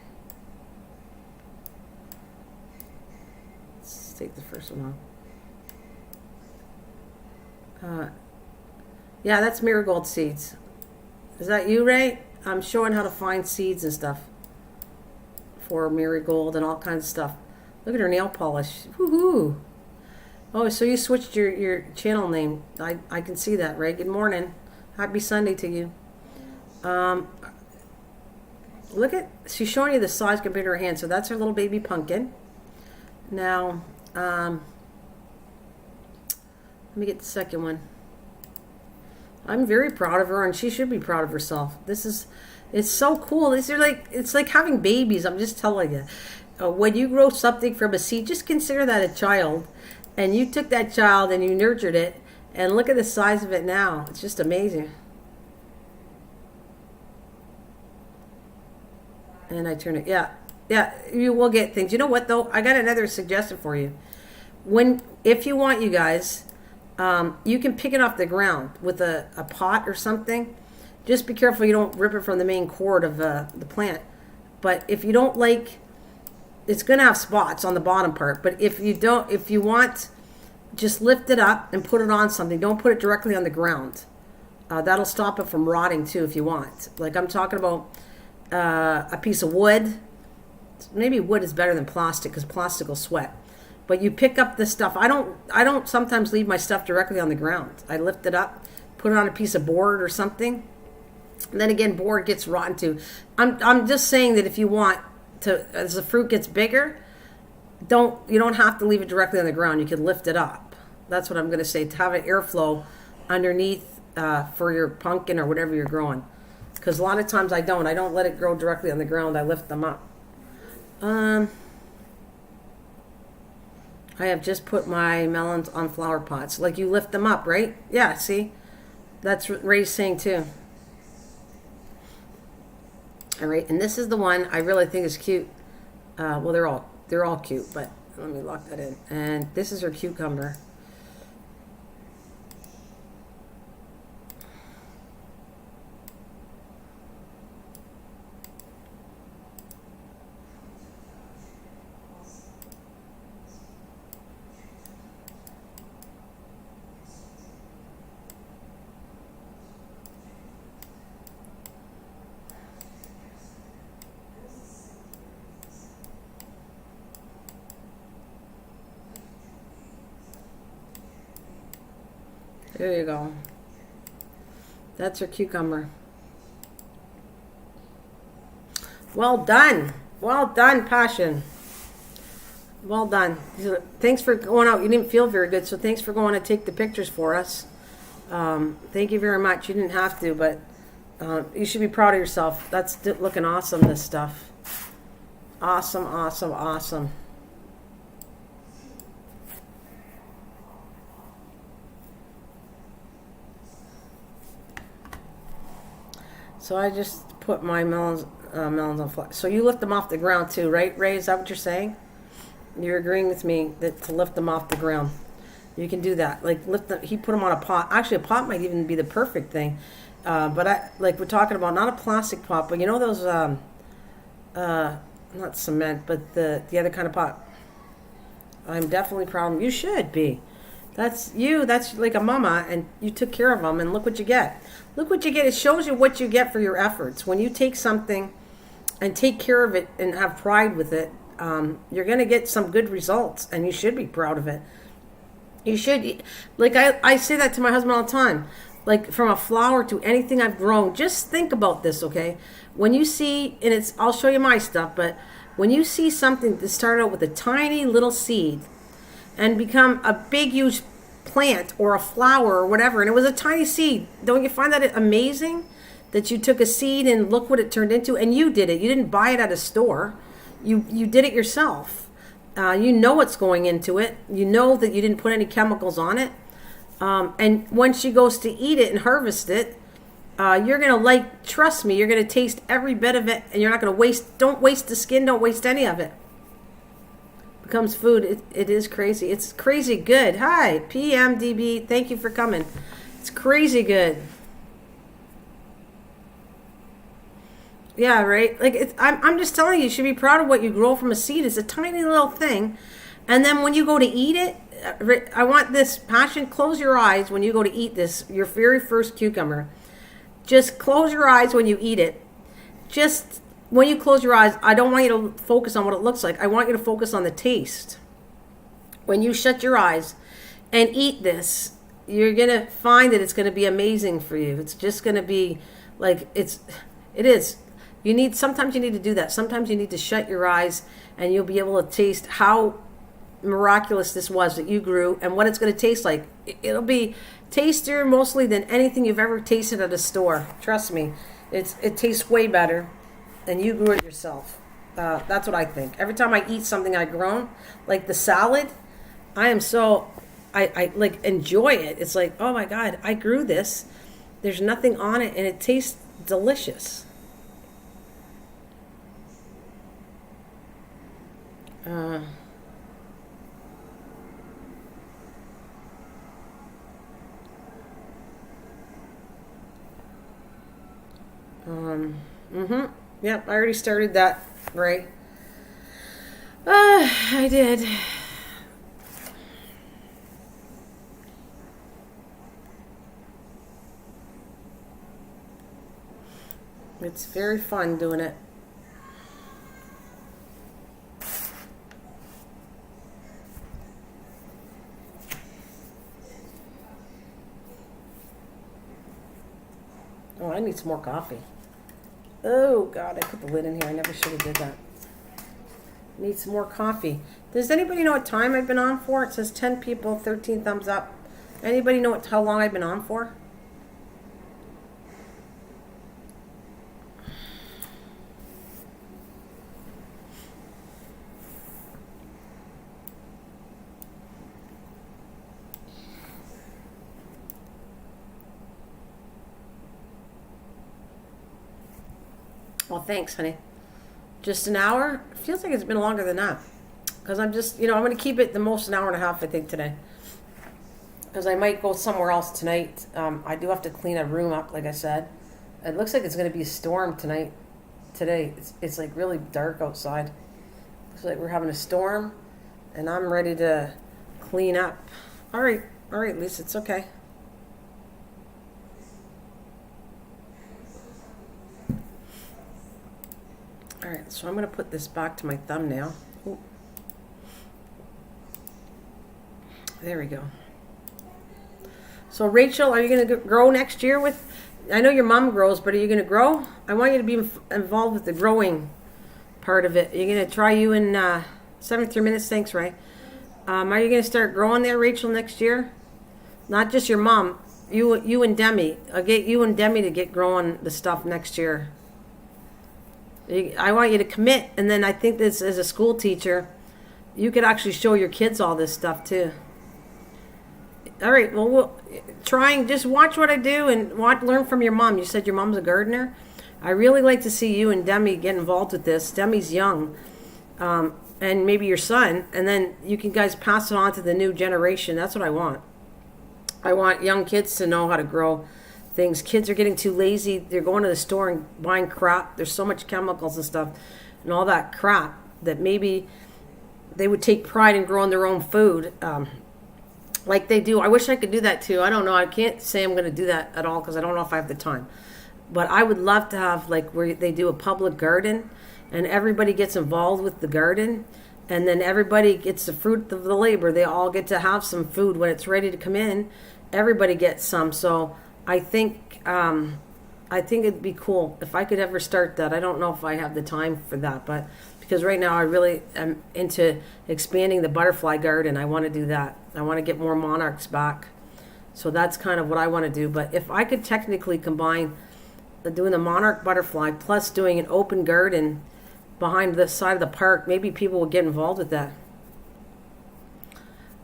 Let's take the first one off. Yeah, that's marigold seeds. Is that you, Ray? I'm showing how to find seeds and stuff for marigold and all kinds of stuff. Look at her nail polish. Woohoo! Oh, so you switched your channel name. I can see that, Ray. Good morning. Happy Sunday to you. Look at, she's showing you the size compared to her hand. So that's her little baby pumpkin. Now, let me get the second one. I'm very proud of her, and she should be proud of herself. It's so cool. These are like, it's like having babies. I'm just telling you. When you grow something from a seed, just consider that a child. And you took that child and you nurtured it. And look at the size of it now. It's just amazing. And I turn it. Yeah, you will get things. You know what, though? I got another suggestion for you. If you want, you guys, you can pick it off the ground with a pot or something. Just be careful you don't rip it from the main cord of the plant. But if you don't like, it's going to have spots on the bottom part. But if you want, just lift it up and put it on something. Don't put it directly on the ground. That'll stop it from rotting too if you want. Like I'm talking about a piece of wood. Maybe wood is better than plastic because plastic will sweat. But you pick up this stuff. I don't sometimes leave my stuff directly on the ground. I lift it up, put it on a piece of board or something. And then again, board gets rotten too. I'm just saying that if you want to, as the fruit gets bigger, you don't have to leave it directly on the ground. You can lift it up. That's what I'm going to say, to have an airflow underneath for your pumpkin or whatever you're growing. Because a lot of times I don't let it grow directly on the ground. I lift them up. I have just put my melons on flower pots. Like you lift them up, right? Yeah, see? That's what Ray's saying too. All right, and this is the one I really think is cute. Well, they're all cute, but let me lock that in. And this is her cucumber. There you go. That's her cucumber. Well done. Well done, Passion. Well done. Thanks for going out. You didn't feel very good, so thanks for going to take the pictures for us. Thank you very much. You didn't have to, but you should be proud of yourself. That's looking awesome, this stuff. Awesome, awesome, awesome. So I just put my melons on fire. So you lift them off the ground too, right, Ray? Is that what you're saying? You're agreeing with me that to lift them off the ground. You can do that. Like lift them. He put them on a pot. Actually, a pot might even be the perfect thing. But we're talking about not a plastic pot, but you know those not cement, but the other kind of pot. I'm definitely proud of them. You should be. That's you. That's like a mama, and you took care of them, and look what you get. Look what you get. It shows you what you get for your efforts. When you take something and take care of it and have pride with it, you're going to get some good results, and you should be proud of it. You should. Like I say that to my husband all the time. Like from a flower to anything I've grown, just think about this, okay? When you see, and I'll show you my stuff, but when you see something that started out with a tiny little seed and become a big, huge plant or a flower or whatever, and it was a tiny seed, don't you find that amazing? That you took a seed and look what it turned into, and you did it. You didn't buy it at a store. You did it yourself. You know what's going into it. You know that you didn't put any chemicals on it. And when she goes to eat it and harvest it, you're going to trust me, you're going to taste every bit of it, and you're not going to don't waste the skin, don't waste any of it. Becomes food. It is crazy. It's crazy good. Hi, PMDB, thank you for coming. It's crazy good. Yeah, right? Like, I'm just telling you, you should be proud of what you grow from a seed. It's a tiny little thing. And then when you go to eat it, I want this passion. Close your eyes when you go to eat this, your very first cucumber. Just close your eyes when you eat it. Just when you close your eyes, I don't want you to focus on what it looks like. I want you to focus on the taste. When you shut your eyes and eat this, you're going to find that it's going to be amazing for you. It's just going to be like, it is. Sometimes you need to do that. Sometimes you need to shut your eyes and you'll be able to taste how miraculous this was that you grew and what it's going to taste like. It'll be tastier mostly than anything you've ever tasted at a store. Trust me, it tastes way better, and you grew it yourself. That's what I think. Every time I eat something I've grown, like the salad, I like enjoy it. It's like, oh my God, I grew this. There's nothing on it, and it tastes delicious. Yep, I already started that, right? I did. It's very fun doing it. Oh, I need some more coffee. Oh, God, I put the lid in here. I never should have did that. Need some more coffee. Does anybody know what time I've been on for? It says 10 people, 13 thumbs up. Anybody know how long I've been on for? Well, thanks, honey. Just an hour? Feels like it's been longer than that. Because I'm just, I'm going to keep it the most an hour and a half, I think, today. Because I might go somewhere else tonight. I do have to clean a room up, like I said. It looks like it's going to be a storm tonight. Today. It's like really dark outside. Looks like we're having a storm. And I'm ready to clean up. All right, Lisa, it's okay. All right, so I'm going to put this back to my thumbnail. Ooh. There we go. So, Rachel, are you going to grow next year with... I know your mom grows, but are you going to grow? I want you to be involved with the growing part of it. Are you going to try you in 73 minutes? Thanks, Ray. Are you going to start growing there, Rachel, next year? Not just your mom. You and Demi. I'll get you and Demi to get growing the stuff next year. I want you to commit, and then I think this as a school teacher, you could actually show your kids all this stuff too. All right, well, just watch what I do and learn from your mom. You said your mom's a gardener. I really like to see you and Demi get involved with this. Demi's young, and maybe your son, and then you can guys pass it on to the new generation. That's what I want. I want young kids to know how to grow things. Kids are getting too lazy. They're going to the store and buying crap. There's so much chemicals and stuff and all that crap that maybe they would take pride in growing their own food like they do. I wish I could do that too. I don't know. I can't say I'm going to do that at all because I don't know if I have the time. But I would love to have like where they do a public garden and everybody gets involved with the garden, and then everybody gets the fruit of the labor. They all get to have some food when it's ready to come in. Everybody gets some. So I think it'd be cool if I could ever start that. I don't know if I have the time for that, but because right now I really am into expanding the butterfly garden. I want to do that. I want to get more monarchs back. So that's kind of what I want to do. But if I could technically combine doing the monarch butterfly plus doing an open garden behind the side of the park, maybe people will get involved with that.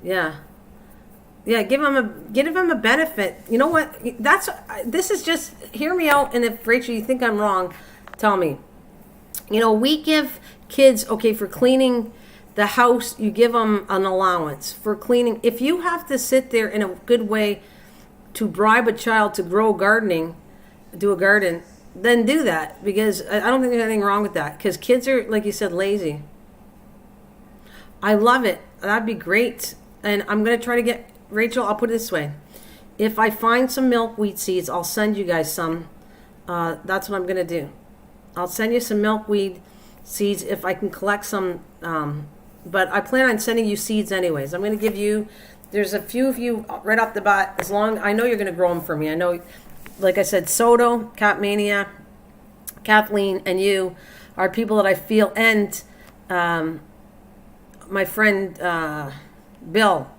Yeah, give them a benefit. You know what? This is just, hear me out, and if Rachel you think I'm wrong, tell me. You know, we give kids, okay, for cleaning the house, you give them an allowance for cleaning. If you have to sit there in a good way to bribe a child to grow do a garden, then do that, because I don't think there's anything wrong with that, because kids are, like you said, lazy. I love it. That'd be great. And I'm going to try to get, Rachel, I'll put it this way. If I find some milkweed seeds, I'll send you guys some. That's what I'm going to do. I'll send you some milkweed seeds if I can collect some. But I plan on sending you seeds anyways. I'm going to give you, there's a few of you right off the bat, as long, I know you're going to grow them for me. I know, like I said, Soto, Catmania, Kathleen, and you are people that I feel, and my friend Bill,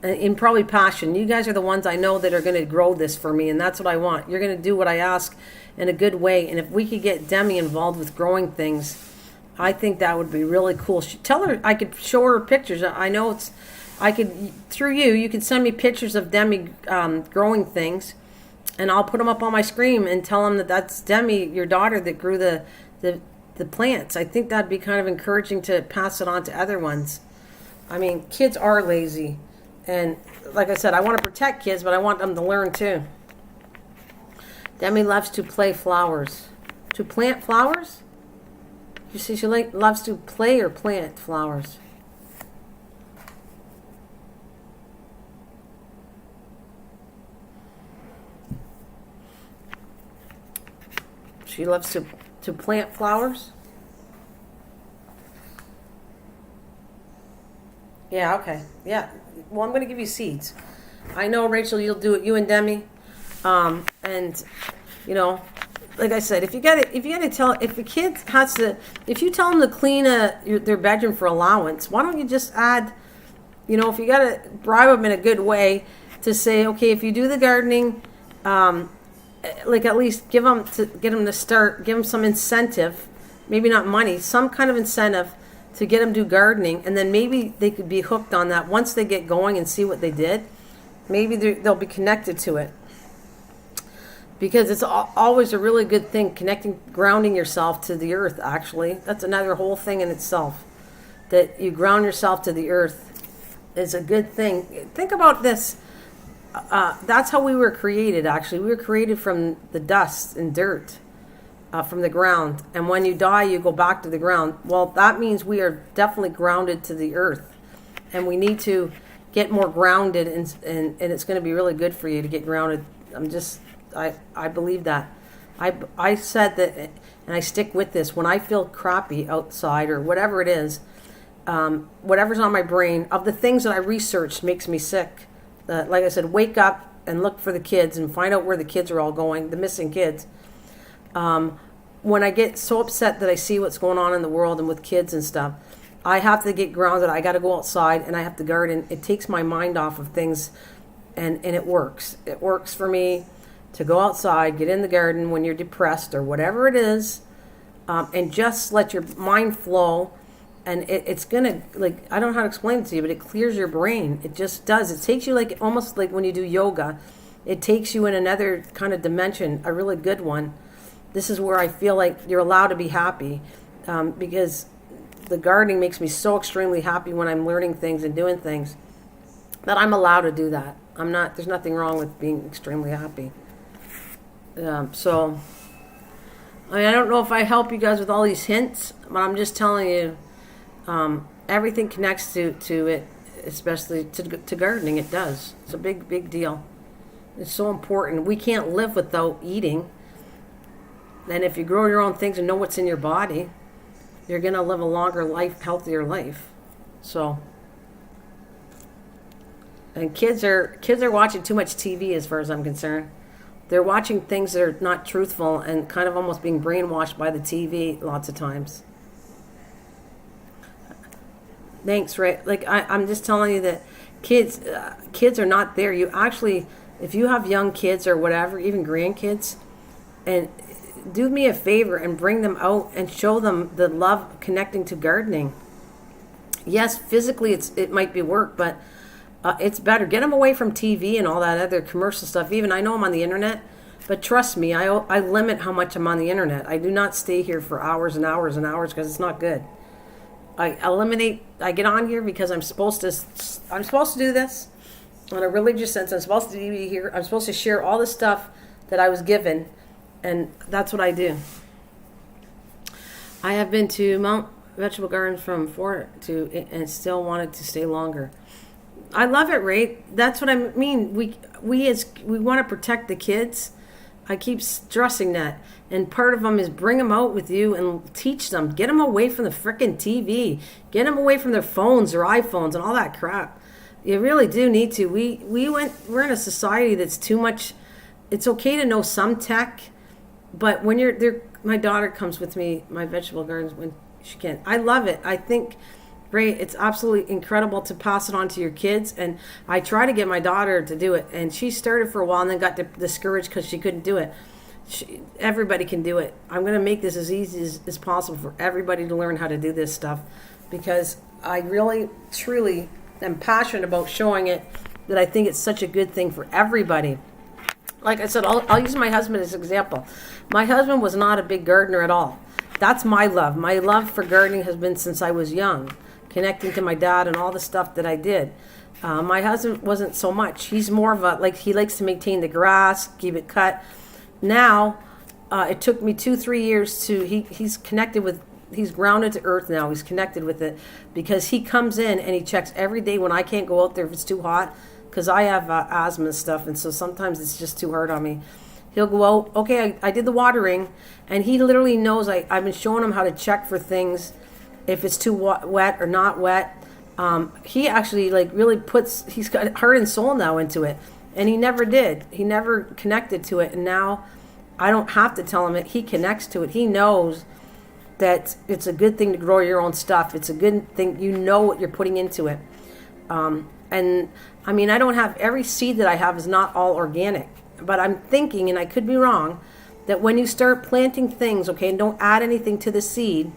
in probably Passion. You guys are the ones I know that are going to grow this for me, and that's what I want. You're going to do what I ask in a good way, and if we could get Demi involved with growing things, I think that would be really cool. Tell her I could show her pictures. I know I could, through you could send me pictures of Demi growing things, and I'll put them up on my screen and tell them that that's Demi, your daughter, that grew the plants. I think that'd be kind of encouraging to pass it on to other ones. I mean, kids are lazy. And like I said, I want to protect kids, but I want them to learn too. Demi loves to play flowers. To plant flowers? You see, she loves to play or plant flowers. She loves to plant flowers. Yeah, okay. Yeah. Well, I'm going to give you seeds. I know, Rachel, you'll do it, you and Demi. And, you know, like I said, if you tell them to clean their bedroom for allowance, why don't you just add, you know, if you got to bribe them in a good way to say, okay, if you do the gardening, like at least get them to start, give them some incentive, maybe not money, some kind of incentive to get them to do gardening, and then maybe they could be hooked on that once they get going and see what they did. Maybe they'll be connected to it, because it's always a really good thing, grounding yourself to the earth. Actually, that's another whole thing in itself, that you ground yourself to the earth is a good thing. Think about this. That's how we were created. Actually, we were created from the dust and dirt, from the ground, and when you die you go back to the ground. Well, that means we are definitely grounded to the earth, and we need to get more grounded, and it's going to be really good for you to get grounded. I believe that. I said that, and I stick with this. When I feel crappy outside or whatever it is, whatever's on my brain, of the things that I researched makes me sick. Like I said, wake up and look for the kids and find out where the kids are all going, the missing kids. When I get so upset that I see what's going on in the world and with kids and stuff, I have to get grounded. I got to go outside and I have to garden. It takes my mind off of things, and it works. It works for me to go outside, get in the garden when you're depressed or whatever it is, and just let your mind flow. And it's going to, like, I don't know how to explain it to you, but it clears your brain. It just does. It takes you like, almost like when you do yoga, it takes you in another kind of dimension, a really good one. this is where I feel like you're allowed to be happy, because the gardening makes me so extremely happy when I'm learning things and doing things that I'm allowed to do that. There's nothing wrong with being extremely happy. So, I mean, I don't know if I help you guys with all these hints, but I'm just telling you, everything connects to it, especially to gardening. It does. It's a big, big deal. It's so important. We can't live without eating. And if you grow your own things and know what's in your body, you're going to live a longer life, healthier life. So, and kids are watching too much TV as far as I'm concerned. They're watching things that are not truthful and kind of almost being brainwashed by the TV lots of times. Thanks, right? Like, I'm just telling you that kids are not there. You actually, if you have young kids or whatever, even grandkids, and do me a favor and bring them out and show them the love connecting to gardening. Yes, physically it might be work, but it's better. Get them away from TV and all that other commercial stuff. Even I know I'm on the internet, but trust me, I limit how much I'm on the internet. I do not stay here for hours and hours and hours because it's not good. I get on here because I'm supposed to do this in a religious sense. I'm supposed to be here. I'm supposed to share all the stuff that I was given, and that's what I do. I have been to Mount Vegetable Gardens from 4 to and still wanted to stay longer. I love it, Ray. That's what I mean. We want to protect the kids. I keep stressing that. And part of them is bring them out with you and teach them. Get them away from the frickin' TV. Get them away from their phones or iPhones and all that crap. You really do need to. We're in a society that's too much. It's okay to know some tech, but when you're there, my daughter comes with me, my vegetable gardens, when she can. I love it. I think, Ray, it's absolutely incredible to pass it on to your kids. And I try to get my daughter to do it. And she started for a while and then got discouraged because she couldn't do it. Everybody can do it. I'm going to make this as easy as possible for everybody to learn how to do this stuff, because I really, truly am passionate about showing it, that I think it's such a good thing for everybody. Like I said, I'll use my husband as an example. My husband was not a big gardener at all. That's my love. My love for gardening has been since I was young, connecting to my dad and all the stuff that I did. My husband wasn't so much. He's more of he likes to maintain the grass, keep it cut. Now, it took me 2-3 years he's connected with, he's grounded to earth now. He's connected with it because he comes in and he checks every day when I can't go out there if it's too hot, because I have asthma and stuff, and so sometimes it's just too hard on me. He'll go out, okay, I did the watering, and he literally knows. I've been showing him how to check for things, if it's too wet or not wet. He actually really he's got heart and soul now into it, and he never did. He never connected to it, and now I don't have to tell him it. He connects to it. He knows that it's a good thing to grow your own stuff. It's a good thing. You know what you're putting into it. And I mean, I don't have, every seed that I have is not all organic, but I'm thinking, and I could be wrong, that when you start planting things, okay, and don't add anything to the seed,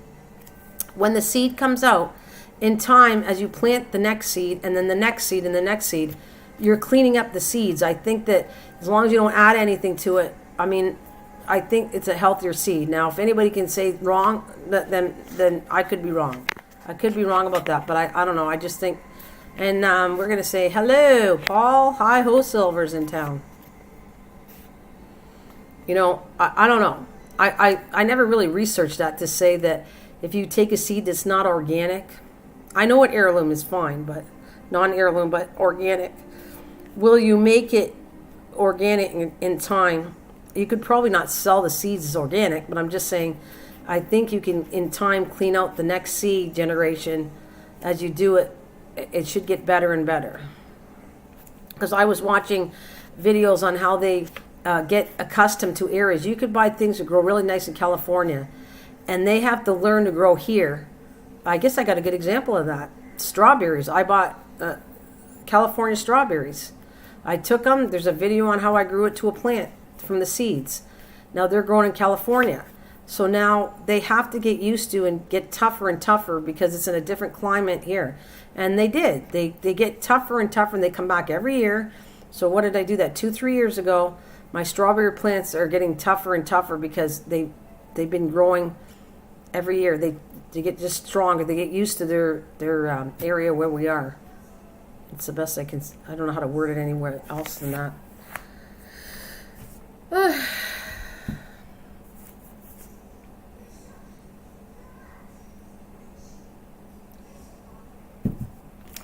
when the seed comes out, in time, as you plant the next seed, and then the next seed, and the next seed, you're cleaning up the seeds. I think that as long as you don't add anything to it, I mean, I think it's a healthier seed. Now, if anybody can say wrong, then I could be wrong. I could be wrong about that, but I don't know. I just think, and we're going to say, hello, Paul. Hi, Ho Silver's in town. You know, I don't know. I never really researched that to say that if you take a seed that's not organic, I know what heirloom is fine, but non-heirloom, but organic. Will you make it organic in time? You could probably not sell the seeds as organic, but I'm just saying, I think you can in time clean out the next seed generation. As you do it, it should get better and better. Because I was watching videos on how they get accustomed to areas. You could buy things that grow really nice in California, and they have to learn to grow here. I guess I got a good example of that. Strawberries. I bought California strawberries. I took them. There's a video on how I grew it to a plant from the seeds. Now they're grown in California. So now they have to get used to and get tougher and tougher because it's in a different climate here. And they did. They get tougher and tougher, and they come back every year. So what did I do that 2-3 years ago? My strawberry plants are getting tougher and tougher because they've been growing every year. They get just stronger. They get used to their area where we are. It's the best I can. I don't know how to word it anywhere else than that.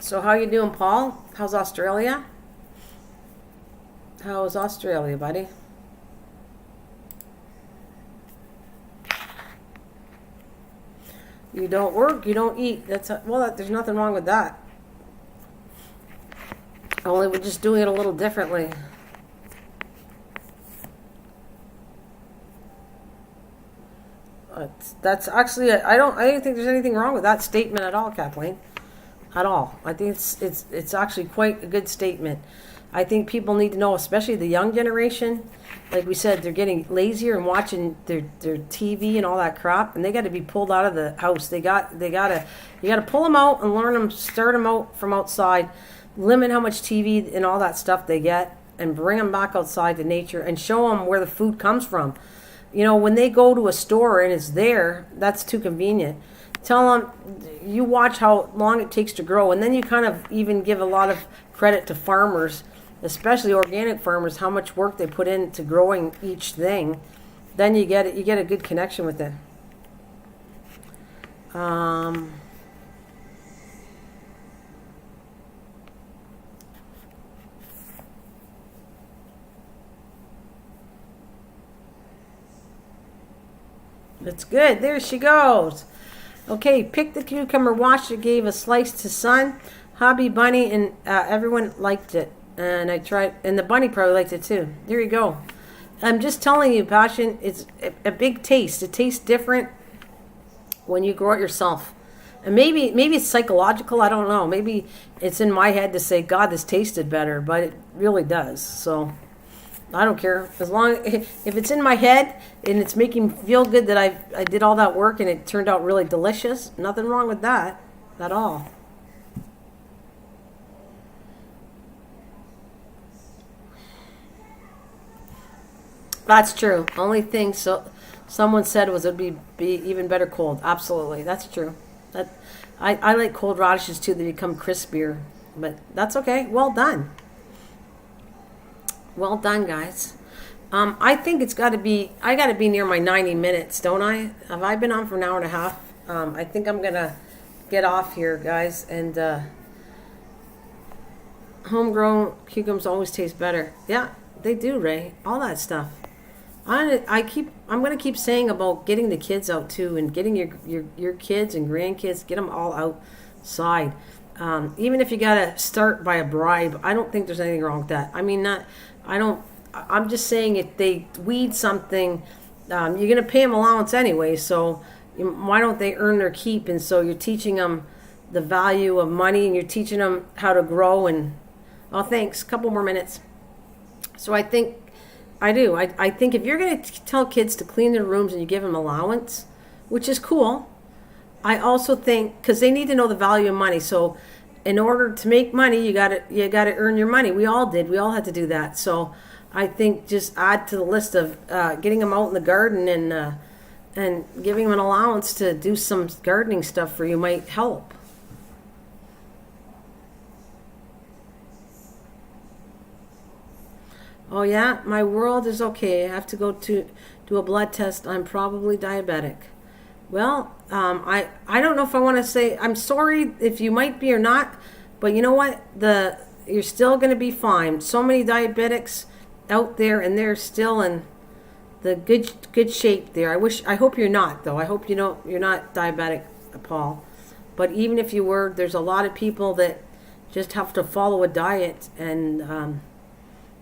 So how you doing, Paul? How's Australia? How's Australia, buddy? You don't work, you don't eat. There's nothing wrong with that. Only we're just doing it a little differently. That's actually I don't think there's anything wrong with that statement at all, Kathleen. At all. I think it's actually quite a good statement. I think people need to know, especially the young generation. Like we said, they're getting lazier and watching their TV and all that crap, and they got to be pulled out of the house. You got to pull them out and learn them, start them out from outside, limit how much TV and all that stuff they get, and bring them back outside to nature and show them where the food comes from. You know, when they go to a store and it's there, that's too convenient. Tell them, you watch how long it takes to grow, and then you kind of even give a lot of credit to farmers, especially organic farmers, how much work they put into growing each thing. Then you get a good connection with it. That's good. There she goes. Okay, pick the cucumber, washed it, gave a slice to Son, Hobby, Bunny, and everyone liked it. And I tried, and the bunny probably liked it too. There you go. I'm just telling you, Passion, it's a big taste. It tastes different when you grow it yourself. And maybe it's psychological, I don't know. Maybe it's in my head to say, God, this tasted better, but it really does. So I don't care. As long if it's in my head and it's making me feel good that I did all that work and it turned out really delicious, nothing wrong with that at all. That's true. Only thing someone said was it would be even better cold. Absolutely. That's true. I like cold radishes too. They become crispier. But that's okay. Well done. Well done, guys. I think I got to be near my 90 minutes, don't I? Have I been on for an hour and a half? I think I'm going to get off here, guys. And homegrown cucumbers always taste better. Yeah, they do, Ray. All that stuff. I'm going to keep saying about getting the kids out too, and getting your kids and grandkids, get them all outside. Even if you got to start by a bribe, I don't think there's anything wrong with that. I mean, I'm just saying if they weed something, you're going to pay them allowance anyway, so why don't they earn their keep? And so you're teaching them the value of money, and you're teaching them how to grow. And oh, thanks, couple more minutes. So I think I think if you're going to tell kids to clean their rooms and you give them allowance, which is cool, I also think, because they need to know the value of money. So in order to make money, you got to earn your money. We all did. We all had to do that. So I think just add to the list of getting them out in the garden and giving them an allowance to do some gardening stuff for you might help. Oh yeah, my world is okay. I have to go to do a blood test. I'm probably diabetic. Well, I don't know if I want to say I'm sorry if you might be or not, but you know what? You're still going to be fine. So many diabetics out there, and they're still in the good shape there. I hope you're not, though. I hope you're not diabetic, Paul. But even if you were, there's a lot of people that just have to follow a diet and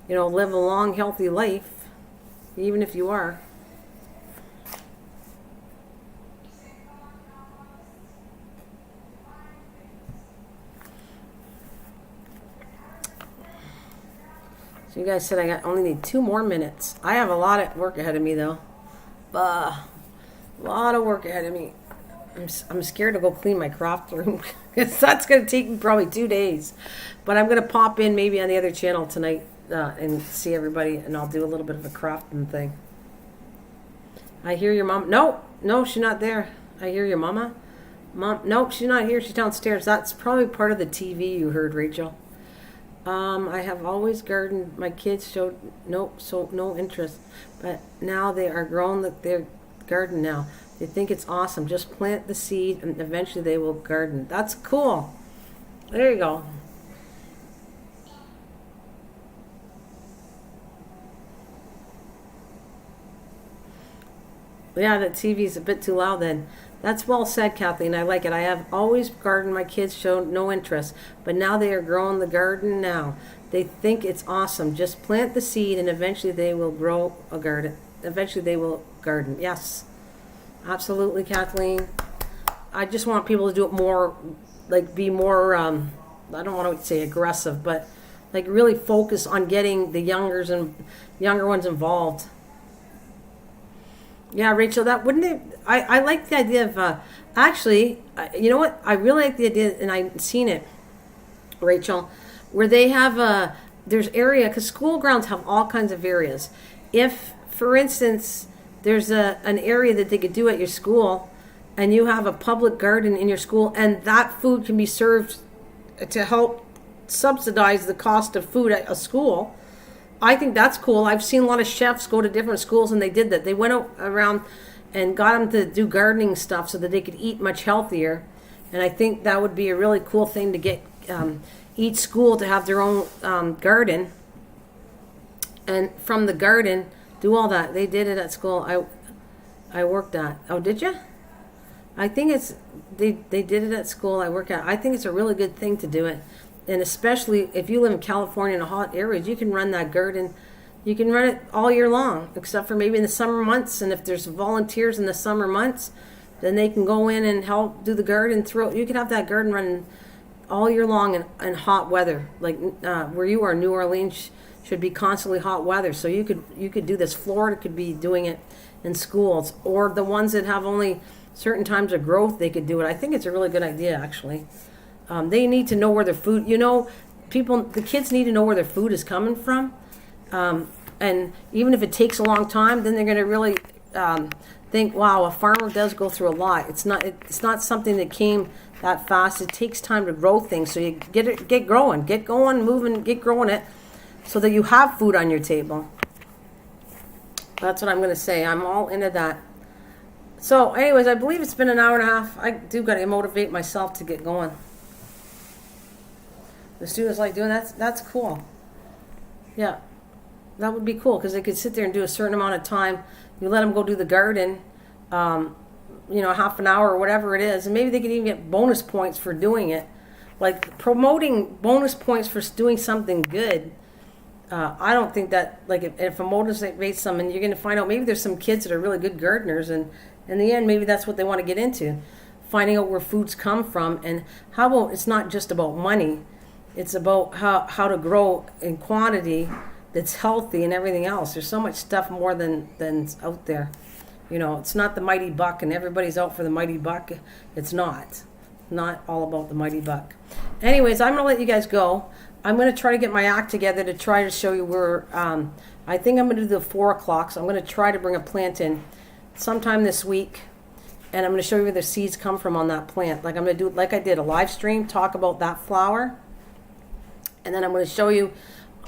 live a long, healthy life, even if you are. So you guys said I only need 2 more minutes. I have a lot of work ahead of me, though. A lot of work ahead of me. I'm scared to go clean my craft room because that's going to take me probably 2 days. But I'm going to pop in maybe on the other channel tonight and see everybody, and I'll do a little bit of a crafting thing. I hear your mom. No, she's not there. I hear your mama. Mom, nope, she's not here. She's downstairs. That's probably part of the TV you heard, Rachel. I have always gardened. My kids showed no interest, but now they are grown. They're garden now. They think it's awesome. Just plant the seed, and eventually they will garden. That's cool. There you go. Yeah, the TV's a bit too loud then. That's well said, Kathleen. I like it. I have always gardened. My kids showed no interest, but now they are growing the garden now. They think it's awesome. Just plant the seed and eventually they will grow a garden. Eventually they will garden. Yes, absolutely, Kathleen. I just want people to do it more, like be more, I don't want to say aggressive, but like really focus on getting the younger ones involved. Yeah, Rachel, that wouldn't it? I like the idea of actually. You know what? I really like the idea, and I've seen it, Rachel, where they have there's area because school grounds have all kinds of areas. If, for instance, there's an area that they could do at your school, and you have a public garden in your school, and that food can be served to help subsidize the cost of food at a school. I think that's cool. I've seen a lot of chefs go to different schools and they did that. They went around and got them to do gardening stuff so that they could eat much healthier. And I think that would be a really cool thing to get each school to have their own garden. And from the garden, do all that. They did it at school. I worked at. Oh, did you? I think it's they did it at school. I work at. I think it's a really good thing to do it. And especially if you live in California in a hot areas, you can run that garden. You can run it all year long, except for maybe in the summer months. And if there's volunteers in the summer months, then they can go in and help do the garden throughout. You can have that garden running all year long in hot weather. Like where you are, New Orleans should be constantly hot weather. So you could do this. Florida could be doing it in schools, or the ones that have only certain times of growth, they could do it. I think it's a really good idea, actually. They need to know where their food, the kids need to know where their food is coming from. And even if it takes a long time, then they're going to really think, wow, a farmer does go through a lot. It's not something that came that fast. It takes time to grow things. So you get growing, get going, moving, get growing it so that you have food on your table. That's what I'm going to say. I'm all into that. So anyways, I believe it's been an hour and a half. I do got to motivate myself to get going. The students like doing that. That's cool. Yeah, that would be cool because they could sit there and do a certain amount of time. You let them go do the garden, half an hour or whatever it is, and maybe they could even get bonus points for doing it. Like promoting bonus points for doing something good. I don't think that, like, if it motivates them, and you're going to find out maybe there's some kids that are really good gardeners, and in the end, maybe that's what they want to get into, finding out where foods come from, and how about it's not just about money. It's about how to grow in quantity that's healthy and everything else. There's so much stuff more than out there. It's not the mighty buck and everybody's out for the mighty buck. It's not all about the mighty buck. Anyways, I'm going to let you guys go. I'm going to try to get my act together to try to show you where, I think I'm going to do the 4 o'clock. So I'm going to try to bring a plant in sometime this week. And I'm going to show you where the seeds come from on that plant. Like I'm going to do, like I did, a live stream, talk about that flower. And then I'm going to show you,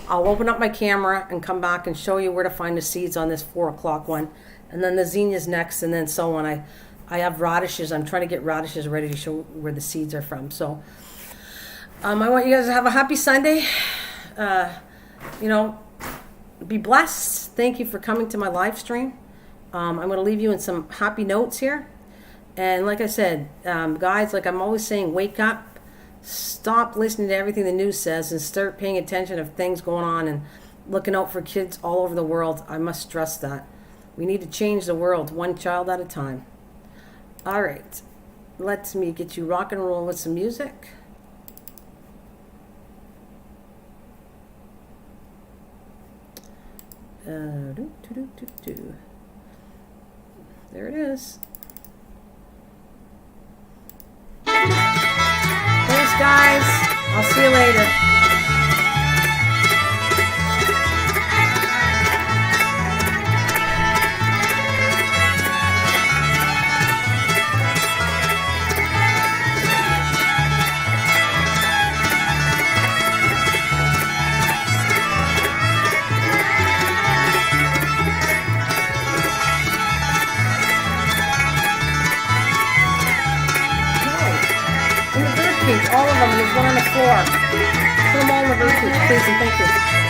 I'll open up my camera and come back and show you where to find the seeds on this 4 o'clock one. And then the zinnias next, and then so on. I have radishes. I'm trying to get radishes ready to show where the seeds are from. So I want you guys to have a happy Sunday. Be blessed. Thank you for coming to my live stream. I'm going to leave you in some happy notes here. And like I said, guys, like I'm always saying, wake up. Stop listening to everything the news says and start paying attention of things going on and looking out for kids all over the world. I must stress that. We need to change the world one child at a time. All right. Let me get you rock and roll with some music. There it is. Thanks, guys. I'll see you later. All of them. There's one on the floor. Put them all in the repeat, please, and thank you.